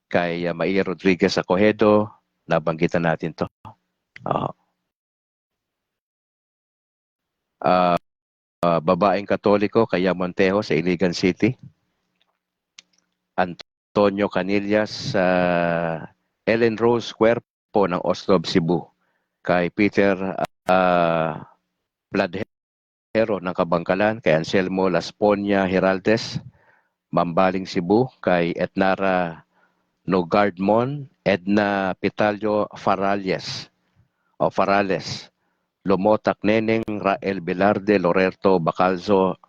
Kay Maia Rodriguez Acojedo, nabanggitan natin to. Babaeng Katoliko, kaya Montejo sa Iligan City. Antonio Canillas, Ellen Rose Cuerpo ng Oslob, Cebu. Kay Peter Bladhero ng Kabangkalan, kay Anselmo Lasponia Heraldes, Mambaling, Cebu. Kay Etnara Nogardmon, Edna Pitalio Farales, Lumotak Neneng, Rael Velarde, Lorerto Bacalzo,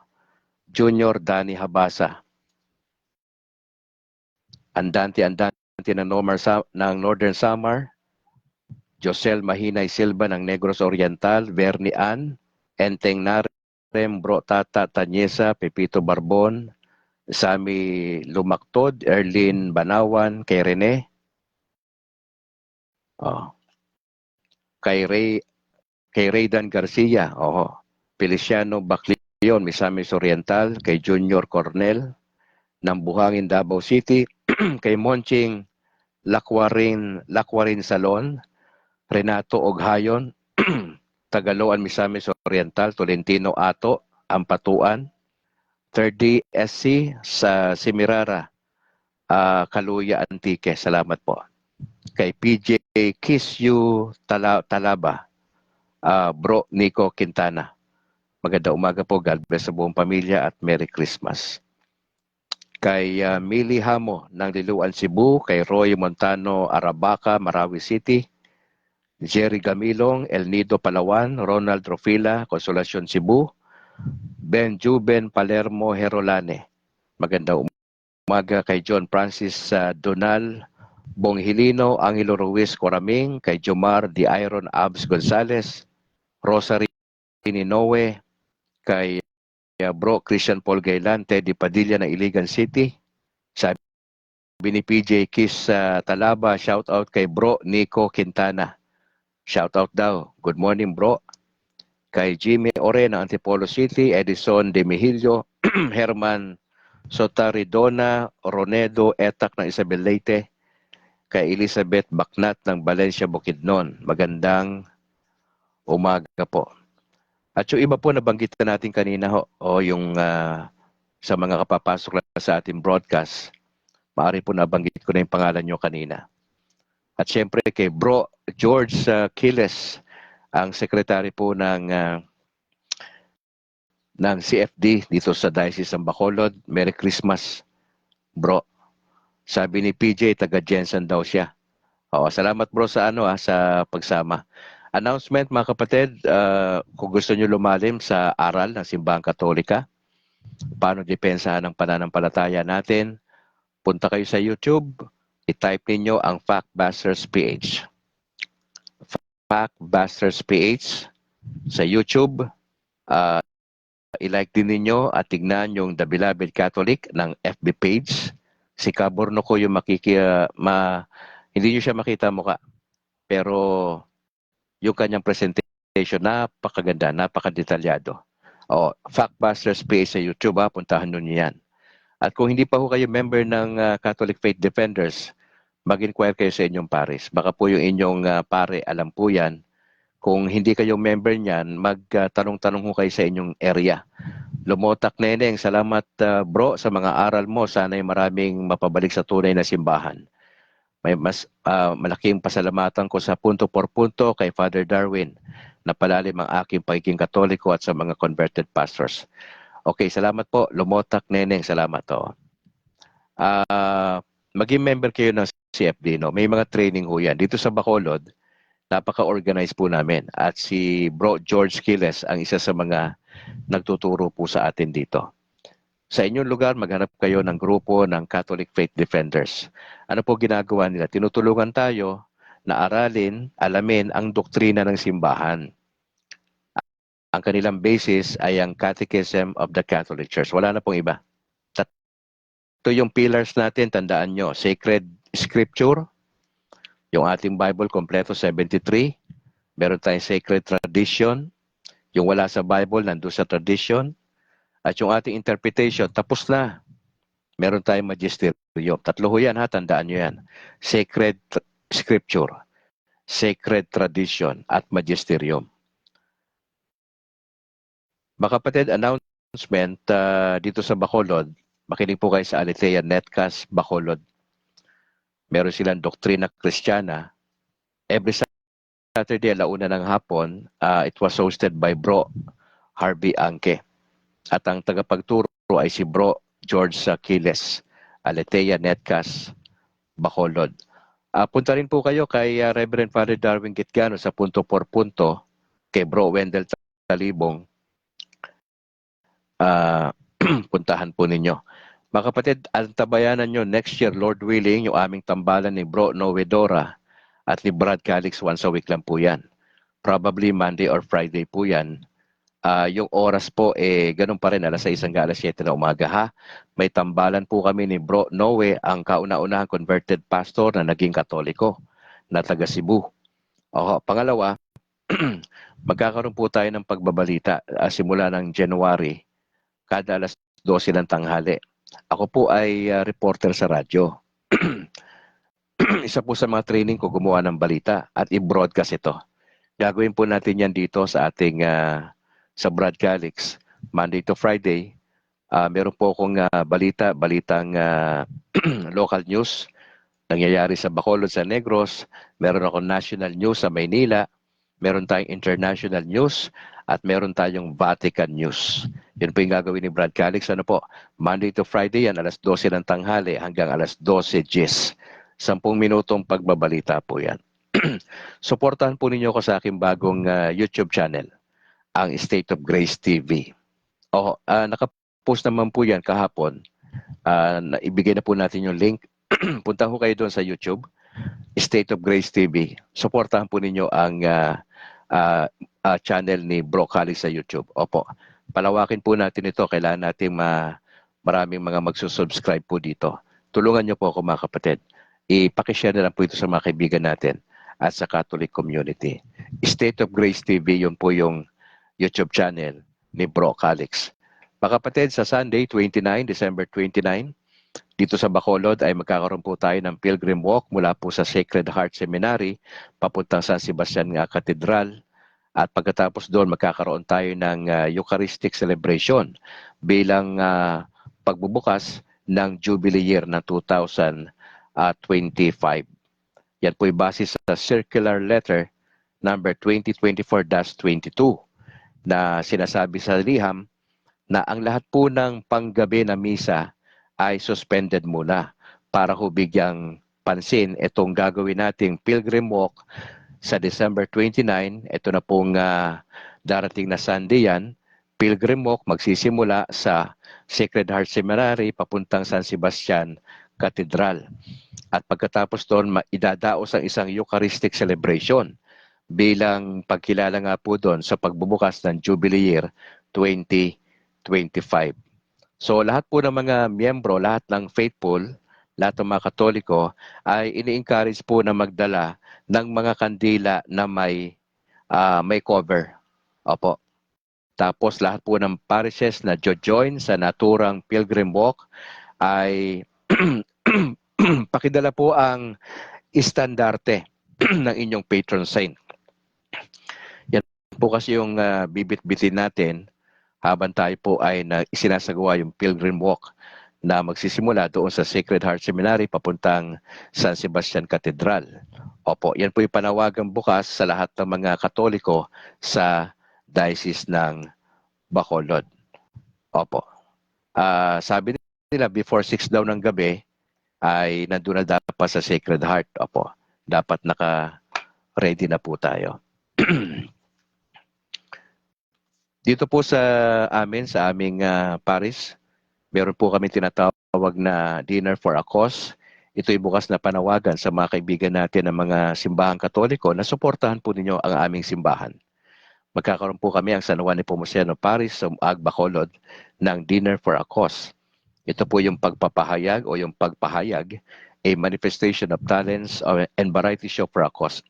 Junior Dani Habasa, Andante ng Northern Samar, Josel Mahinay Silva ng Negros Oriental, Bernie Ann, Enteng Narem, Bro Tata Tanyesa, Pepito Barbon, Sami Lumaktod, Erlin Banawan, kay Rene, kay Raydan Garcia, Feliciano Baclion, Misamis Oriental, kay Junior Cornel ng Buhangin, Davao City, kay Monching Lakwarin Salon, Renato Oghayon, Tagaloan, Misamis Oriental, Tolentino Ato, Ampatuan, 3D SC sa Simirara, Kaluya, Antique, salamat po. Kay PJ Kiss You Talaba, Bro Nico Quintana. Maganda umaga po, God bless sa buong pamilya at Merry Christmas. Kay Millie Hamo ng Liluan, Cebu, kay Roy Montano Arabaca, Marawi City, Jerry Gamilong, El Nido Palawan, Ronald Rofila, Consolacion, Cebu, Ben Juben Palermo Herolane. Maganda umaga kay John Francis Donal Bonghilino, Angelo Ruiz Coraming, kay Jomar Di Iron Abs Gonzales, Rosary Ninowe, kay Bro Christian Paul Gailan, Teddy Padilla ng Iligan City. Sabi ni PJ Kiss Talaba, shout out kay Bro Nico Quintana. Shout out daw. Good morning, bro. Kay Jimmy Ore ng Antipolo City, Edison De Mihilio, Herman Sotaridona, Ronedo Etak ng Isabel Leyte, kay Elizabeth Baknat ng Valencia, Bukidnon. Magandang umaga po. At yung iba po nabanggit na natin kanina yung sa mga kapapasok na sa ating broadcast, maaari po nabanggit ko na yung pangalan nyo kanina. At syempre kay Bro George Quiles, ang sekretary po ng ng CFD dito sa Diocese ng Bacolod. Merry Christmas, bro. Sabi ni PJ, taga Jensen daw siya. Oo, salamat bro sa sa pagsama. Announcement mga kapatid, kung gusto nyo lumalim sa aral ng Simbahang Katolika, paano depensahan ang pananampalataya natin, punta kayo sa YouTube, i-type ninyo ang Factbusters PH. Factbusters PH sa YouTube. I-like din ninyo at tignan yung The Beloved Catholic ng FB page. Si Caborno ko yung hindi nyo siya makita mukha. Pero yung kanyang presentation, napakaganda, napakadetalyado. Factbusters PH sa YouTube, puntahan nyo yan. At kung hindi pa ho kayo member ng Catholic Faith Defenders, mag-inquire kayo sa inyong pares. Baka po yung inyong pare, alam po yan. Kung hindi kayo member niyan, magtanong-tanong ho kayo sa inyong area. Lumotak Neneng, salamat bro sa mga aral mo. Sana'y maraming mapabalik sa tunay na simbahan. May malaking pasalamatan ko sa punto por punto kay Father Darwin na palalim ang aking pagiging Katoliko at sa mga converted pastors. Okay, salamat po. Lumotak Neneng, salamat. Maging member kayo ng CFD. No? May mga training ho yan. Dito sa Bacolod, napaka-organize po namin. At si Bro George Quiles ang isa sa mga nagtuturo po sa atin dito. Sa inyong lugar, maghanap kayo ng grupo ng Catholic Faith Defenders. Ano po ginagawa nila? Tinutulungan tayo na aralin, alamin ang doktrina ng simbahan. Ang kanilang basis ay ang Catechism of the Catholic Church. Wala na pong iba. Ito yung pillars natin, tandaan nyo. Sacred Scripture, yung ating Bible, kompleto 73. Meron tayong Sacred Tradition. Yung wala sa Bible, nandun sa Tradition. At yung ating interpretation, tapos na. Meron tayong Magisterium. Tatlo ho yan, tandaan nyo yan. Sacred Scripture, Sacred Tradition, at Magisterium. Mga kapatid, announcement dito sa Bacolod, makinig po kayo sa Aletheia Netcast Bacolod. Meron silang doktrina Kristiyana. Every Saturday, alauna ng hapon, it was hosted by Bro Harvey Angke. At ang tagapagturo ay si Bro George Quiles, Aletheia Netcast Bacolod. Punta rin po kayo kay Reverend Father Darwin Gitgano sa punto por punto, kay Bro Wendell Talibong. Puntahan po ninyo. Mga kapatid, antabayanan nyo next year, Lord willing, yung aming tambalan ni Bro Noe Dora at ni Brad Calix once a week lang po yan. Probably Monday or Friday po yan. Yung oras po, ganun pa rin, alas 6 hanggang alas 7 na umaga ha. May tambalan po kami ni Bro Noe, ang kauna-unahang converted pastor na naging Katoliko na taga Cebu. Pangalawa, magkakaroon po tayo ng pagbabalita simula ng January, kada alas 12 ng tanghali. Ako po ay reporter sa radyo. Isa po sa mga training ko gumawa ng balita at i-broadcast ito. Gagawin po natin yan dito sa ating sa Brad Calix, Monday to Friday. Meron po akong balitang local news, nangyayari sa Bacolod, sa Negros. Meron akong national news sa Maynila. Meron tayong international news at meron tayong Vatican news. Yun po yung gagawin ni Brad Calix. Monday to Friday yan, alas 12 ng tanghali hanggang alas 12 GS. 10 minutong pagbabalita po yan. Suportahan po ninyo ko sa aking bagong YouTube channel, ang State of Grace TV. Nakapost naman po yan kahapon. Ibigay na po natin yung link. Punta ho kayo doon sa YouTube, State of Grace TV. Suportahan po ninyo ang channel ni Bro Calix sa YouTube. Palawakin po natin ito. Kailangan natin maraming mga magsusubscribe po dito. Tulungan nyo po ako mga kapatid. Ipakishare na lang po ito sa mga kaibigan natin at sa Catholic community. State of Grace TV, yun po yung YouTube channel ni Bro Calix. Mga kapatid, sa Sunday, December 29, dito sa Bacolod ay magkakaroon po tayo ng pilgrim walk mula po sa Sacred Heart Seminary papuntang San Sebastian Cathedral. At pagkatapos doon, magkakaroon tayo ng Eucharistic celebration bilang pagbubukas ng Jubilee Year na 2025. Yan po ay base sa Circular Letter number 2024-22 na sinasabi sa liham na ang lahat po ng panggabi na misa ay suspended muna para ho bigyang pansin itong gagawin nating pilgrim walk sa December 29. Ito na pong darating na Sunday yan. Pilgrim walk magsisimula sa Sacred Heart Seminary papuntang San Sebastian Cathedral. At pagkatapos doon, idadaos ang isang Eucharistic celebration bilang pagkilala nga po doon sa pagbubukas ng Jubilee Year 2025. So lahat po ng mga miyembro, lahat ng faithful, lahat ng mga Katoliko ay ini-encourage po na magdala ng mga kandila na may cover. Opo. Tapos lahat po ng parishes na join sa naturang pilgrim walk ay pakidala po ang istandarte ng inyong patron saint. Yan po kasi yung bibit-bitin natin habang tayo po ay isinasagawa yung pilgrim walk na magsisimula doon sa Sacred Heart Seminary papuntang San Sebastian Cathedral. Opo, yan po yung panawagang bukas sa lahat ng mga Katoliko sa Diocese ng Bacolod. Opo. Sabi nila before 6 daw ng gabi ay nandun na dapat sa Sacred Heart. Opo. Dapat naka-ready na po tayo. Dito po sa aming parish, meron po kami tinatawag na Dinner for a Cause. Ito'y bukas na panawagan sa mga kaibigan natin ng mga simbahang Katoliko na suportahan po ninyo ang aming simbahan. Magkakaroon po kami ang San Juan Nepomuceno Parish sa Bacolod ng Dinner for a Cause. Ito po yung pagpapahayag o yung pagpahayag, a manifestation of talents and variety show for a cause.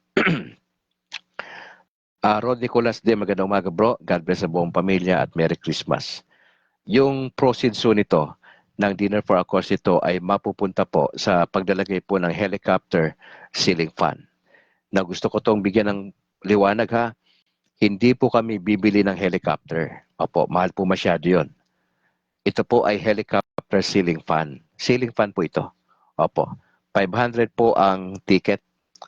Rod Nicolas de, magandang umaga bro. God bless sa buong pamilya at Merry Christmas. Yung proceeds nito ng Dinner for a Cause ito ay mapupunta po sa paglalagay po ng helicopter ceiling fan. Na gusto ko tong bigyan ng liwanag ha. Hindi po kami bibili ng helicopter. Opo, mahal po masyado yun. Ito po ay helicopter ceiling fan. Ceiling fan po ito. Opo, 500 po ang ticket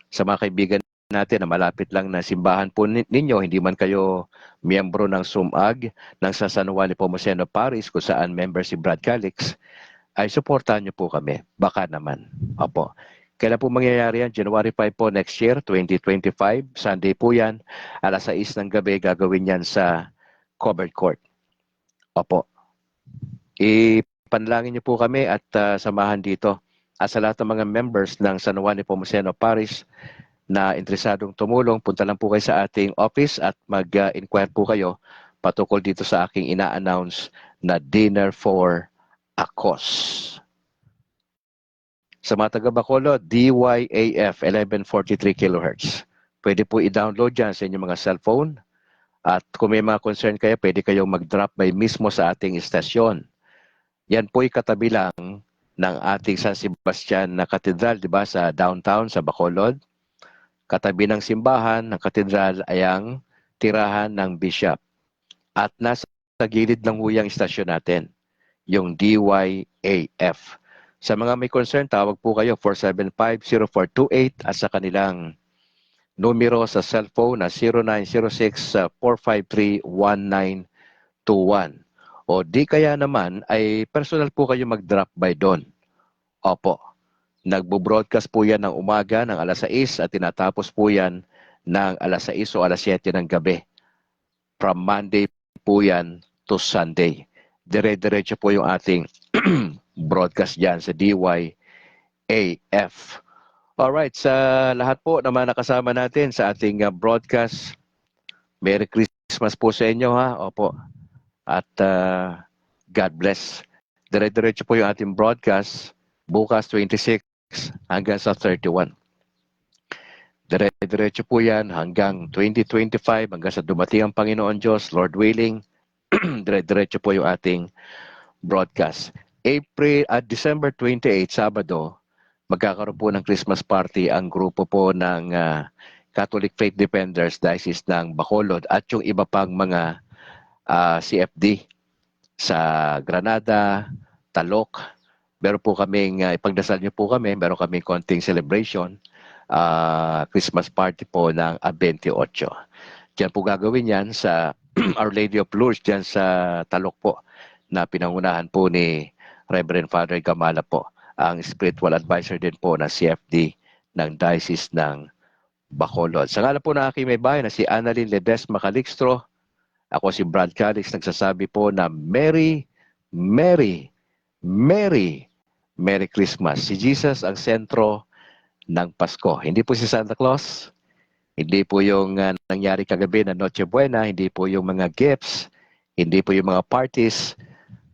sa mga kaibigan natin na malapit lang na simbahan po ninyo, hindi man kayo miyembro ng SUMAG, ng San Juan Nepomuceno Parish, kung saan member si Brad Calix, ay suportahan niyo po kami. Baka naman. Opo. Kailan po mangyayari yan? January 5 po next year, 2025. Sunday po yan. Alas 6 ng gabi, gagawin yan sa covered court. Opo. Ipanalangin niyo po kami at samahan dito. At sa lahat ng mga members ng San Juan Nepomuceno Parish na interesadong tumulong, punta lang po kayo sa ating office at mag-inquire po kayo patungkol dito sa aking ina-announce na Dinner for a Cause. Sa mga taga Bacolod, DYAF 1143 kHz. Pwede po i-download yan sa inyong mga cellphone. At kung may mga concern kayo, pwede kayong mag-drop by mismo sa ating istasyon. Yan po'y katabi lang ng ating San Sebastian na katedral, di ba, sa downtown, sa Bacolod. Katabi ng simbahan ng katedral ay ang tirahan ng bishop. At nasa gilid ng huyang istasyon natin, yung DYAF. Sa mga may concern, tawag po kayo 475-0428 at sa kanilang numero sa cellphone na 0906-453-1921. O di kaya naman ay personal po kayo mag-drop by doon. Opo. Nagbo-broadcast po yan ng umaga ng alas 6 at tinatapos po yan ng alas 6 o alas 7 ng gabi. From Monday po yan to Sunday. Dire-diretso po yung ating broadcast dyan sa DYAF. Alright, sa lahat po naman nakasama natin sa ating broadcast, Merry Christmas po sa inyo ha. Opo. At God bless. Dire-diretso po yung ating broadcast bukas 26 hanggang sa 31. Dire-diretso po yan hanggang 2025, hanggang sa dumating ang Panginoon Diyos, Lord willing. Dire-diretso po yung ating broadcast. December 28, Sabado, magkakaroon po ng Christmas party ang grupo po ng Catholic Faith Defenders Diocese ng Bacolod at yung iba pang mga CFD sa Granada, Talok. Meron po kaming, ipagdasal niyo po kami, meron kaming konting celebration, Christmas party po ng 28. Diyan po gagawin yan sa Our Lady of Lourdes dyan sa Talok po, na pinangunahan po ni Reverend Father Gamala po, ang spiritual advisor din po na CFD ng Diocese ng Bacolod. Sa ngalan po ng aking may bahay na si Annalyn Ledesma Calixtro, ako si Brad Calix, nagsasabi po na Merry, Merry, Merry, Merry Christmas. Si Jesus ang sentro ng Pasko. Hindi po si Santa Claus, hindi po yung nangyari kagabi na Noche Buena, hindi po yung mga gifts, hindi po yung mga parties,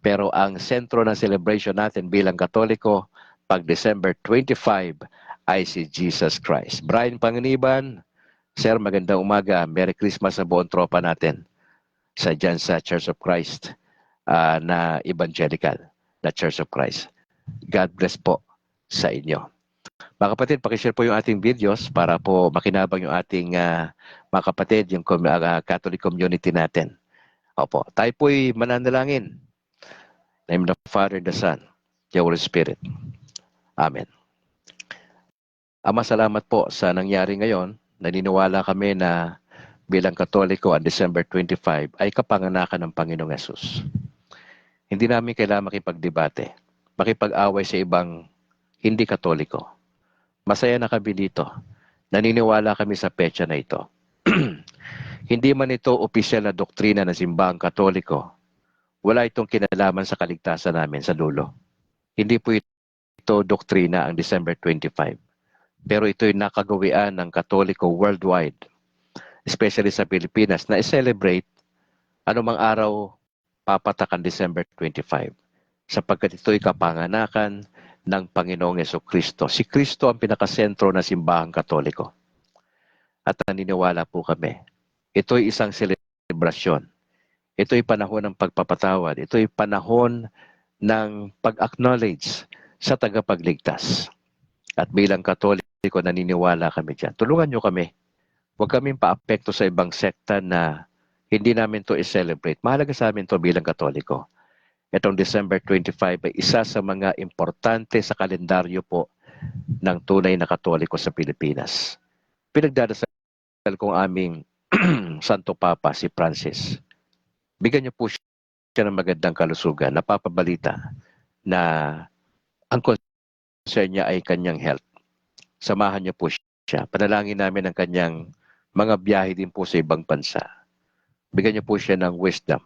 pero ang sentro ng celebration natin bilang Katoliko pag December 25 ay si Jesus Christ. Brian Panganiban, Sir, magandang umaga. Merry Christmas sa buong tropa natin dyan sa Church of Christ na evangelical, na Church of Christ. God bless po sa inyo. Mga kapatid, pakishare po yung ating videos para po makinabang yung ating mga kapatid, yung Catholic community natin. Opo, tayo po'y mananalangin. In the name of the Father, the Son, the Holy Spirit. Amen. Ama, salamat po sa nangyari ngayon. Naniniwala kami na bilang Katoliko ang December 25 ay kapanganakan ng Panginoong Yesus. Hindi namin kailangan makipagdebate, makipag-away sa ibang hindi Katoliko. Masaya na kami dito. Naniniwala kami sa petsa na ito. Hindi man ito opisyal na doktrina ng simbahang Katoliko, wala itong kinalaman sa kaligtasan namin sa dulo. Hindi po ito doktrina ang December 25. Pero ito'y nakagawian ng Katoliko worldwide, especially sa Pilipinas, na i-celebrate anumang araw papatak ang December 25. Sapagkat ito'y kapanganakan ng Panginoong Jesucristo. Si Kristo ang pinakasentro ng simbahang Katoliko. At naniniwala po kami, ito'y isang selebrasyon. Ito'y panahon ng pagpapatawad. Ito'y panahon ng pag-acknowledge sa tagapagligtas. At bilang Katoliko, naniniwala kami dyan. Tulungan nyo kami. Huwag kaming paapekto sa ibang sekta na hindi namin to i-celebrate. Mahalaga sa amin to bilang Katoliko. Itong December 25 ay isa sa mga importante sa kalendaryo po ng tunay na Katoliko sa Pilipinas. Pinagdadasal kong aming Santo Papa, si Francis. Bigyan niyo po siya ng magandang kalusugan. Napapabalita na ang concern niya ay kanyang health. Samahan niyo po siya. Panalangin namin ang kanyang mga biyahe din po sa ibang bansa. Bigyan niyo po siya ng wisdom.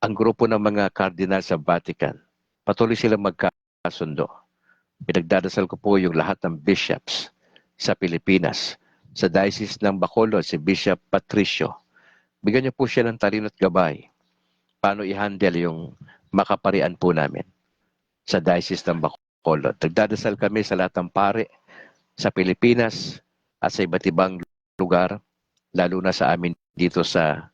Ang grupo ng mga cardinal sa Vatican, patuloy silang magkasundo. Pinagdadasal ko po yung lahat ng bishops sa Pilipinas. Sa Diocese ng Bacolod, si Bishop Patricio. Bigyan niyo po siya ng talino at gabay. Paano i-handle yung makaparian po namin sa Diocese ng Bacolod. Nagdadasal kami sa lahat ng pare sa Pilipinas at sa iba't ibang lugar, lalo na sa amin dito sa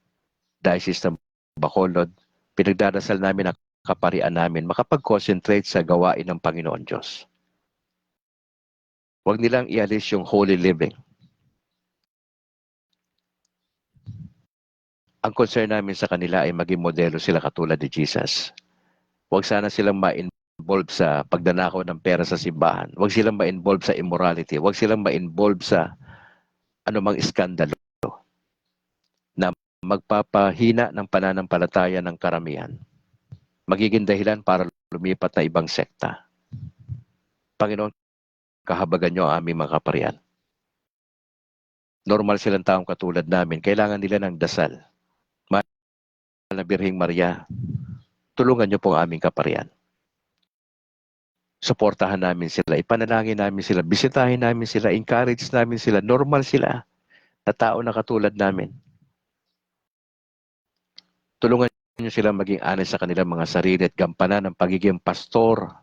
Diocese ng Bacolod. Pinagdadasal namin ang kaparian namin makapag-concentrate sa gawain ng Panginoon Diyos. Huwag nilang ialis yung holy living. Ang concern namin sa kanila ay maging modelo sila katulad ni Jesus. Huwag sana silang ma-involve sa pagdanakaw ng pera sa simbahan. Huwag silang ma-involve sa immorality. Huwag silang ma-involve sa anumang iskandalo na magpapahina ng pananampalataya ng karamihan. Magiging dahilan para lumipat na ibang sekta. Panginoon, kahabagan niyo ang aming mga kaparian. Normal silang taong katulad namin. Kailangan nila ng dasal. Mahal na Birheng Maria, tulungan niyo po ang aming kaparian. Suportahan namin sila, ipanalangin namin sila, bisitahin namin sila, encourage namin sila, normal sila na tao na katulad namin. Tulungan niyo sila maging honest sa kanilang mga sarili at gampanan ng pagiging pastor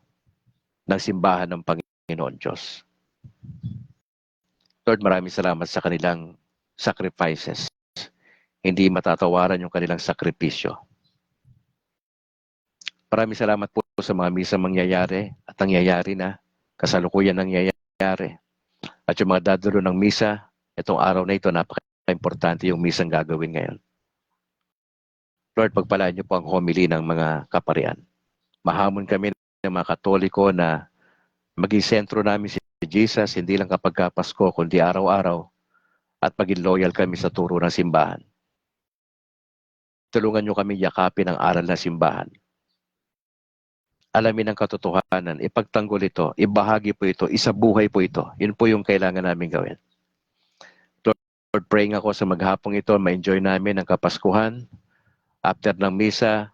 ng simbahan ng Panginoon Diyos. Lord, maraming salamat sa kanilang sacrifices. Hindi matatawaran yung kanilang sakripisyo. Maraming salamat po sa mga misa mangyayari at nangyayari na, kasalukuyan nangyayari. At yung mga dadalo ng misa, itong araw na ito, napaka-importante yung misang gagawin ngayon. Lord, pagpalaan niyo po ang homily ng mga kaparian. Mahamon kami ng mga Katoliko na maging sentro namin si Jesus, hindi lang kapag Pasko, kundi araw-araw, at maging loyal kami sa turo ng simbahan. Tulungan nyo kami yakapin ang aral na simbahan. Alamin ang katotohanan, ipagtanggol ito, ibahagi po ito, isabuhay po ito. Yun po yung kailangan namin gawin. Lord, praying ako sa maghapong ito, ma-enjoy namin ang Kapaskuhan. After ng misa,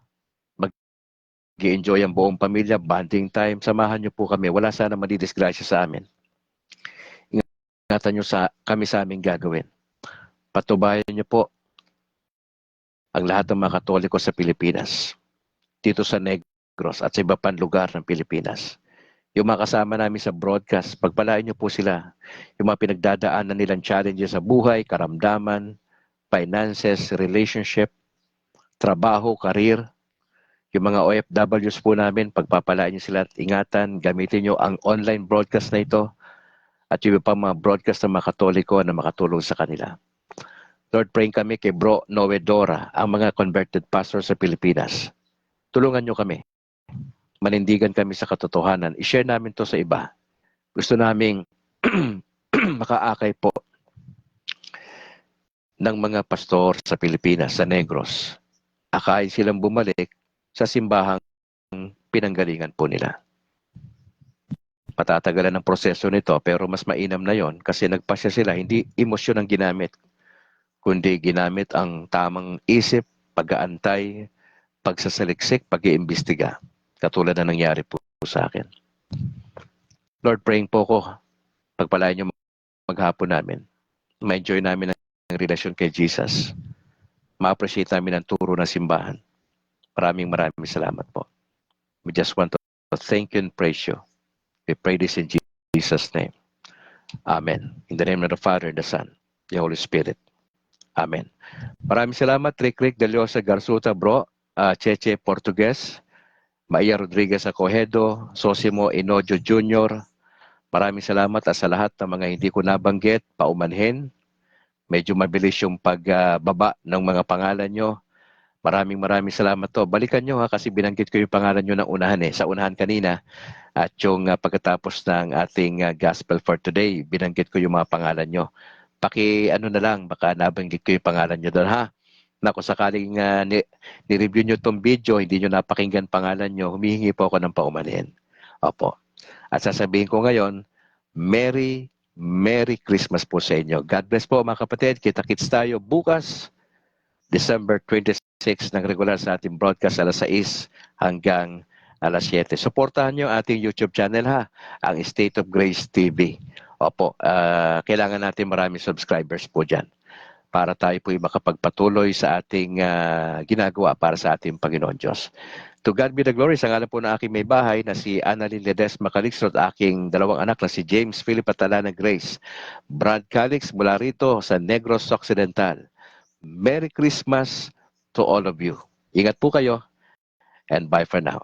mag-enjoy ang buong pamilya, bonding time. Samahan niyo po kami. Wala sana madidisgrasya sa amin. Ingatan niyo kami sa aming gagawin. Patubayan niyo po ang lahat ng mga Katoliko sa Pilipinas, dito sa Negros at sa iba pang lugar ng Pilipinas. Yung mga kasama namin sa broadcast, pagpalain niyo po sila. Yung mga pinagdadaanan nilang challenges sa buhay, karamdaman, finances, relationship, trabaho, career. Yung mga OFWs po namin, pagpapalain niyo sila at ingatan, gamitin niyo ang online broadcast na ito at yung pang mga broadcast ng mga Katoliko na makatulong sa kanila. Lord, praying kami kay Bro Noe Dora, ang mga converted pastors sa Pilipinas. Tulungan niyo kami. Manindigan kami sa katotohanan. I-share namin to sa iba. Gusto naming makaakay po ng mga pastor sa Pilipinas, sa Negros. Akayin silang bumalik sa simbahang pinanggalingan po nila. Patatagalan ng proseso nito pero mas mainam na yon kasi nagpasya sila, hindi emosyon ang ginamit, kundi ginamit ang tamang isip, pag-aantay, pagsasaliksik, pag-iimbestiga. Katulad na nangyari po sa akin. Lord, praying po ko, pagpalain niyo maghapon namin. Ma-enjoy namin ang relasyon kay Jesus. Ma-appreciate namin ang turo ng simbahan. Maraming salamat po. We just want to thank you and praise you. We pray this in Jesus' name. Amen. In the name of the Father, the Son, the Holy Spirit. Amen. Maraming salamat, Rick Deliosa Garzuta, bro. Cheche Portugues, Maia Rodriguez Acohedo, Sosimo Inojo Jr. Maraming salamat at sa lahat ng mga hindi ko nabanggit, paumanhin. Medyo mabilis yung pagbaba ng mga pangalan nyo. Maraming salamat to. Balikan nyo ha kasi binanggit ko yung pangalan nyo ng unahan sa unahan kanina. At yung pagkatapos ng ating gospel for today, binanggit ko yung mga pangalan nyo. Na lang, baka nabanggit ko yung pangalan nyo doon ha. Na kung sakaling ni-review nyo itong video, hindi nyo napakinggan pangalan nyo, humihingi po ako ng paumanhin. Opo. At sasabihin ko ngayon, Merry Christmas po sa inyo. God bless po mga kapatid. Kita-kits tayo bukas, December 26 ng regular sa ating broadcast alas 6 hanggang alas 7. Suportahan nyo ating YouTube channel ha, ang State of Grace TV. Opo, kailangan natin maraming subscribers po dyan para tayo po'y makapagpatuloy sa ating ginagawa para sa ating Panginoon Diyos. To God be the glory. Sa ngalan po na aking may bahay na si Annalyn Ledesma Calixto at aking dalawang anak na si James Philip at Alana Grace. Brad Calix mula rito sa Negros Occidental. Merry Christmas to all of you. Ingat po kayo and bye for now.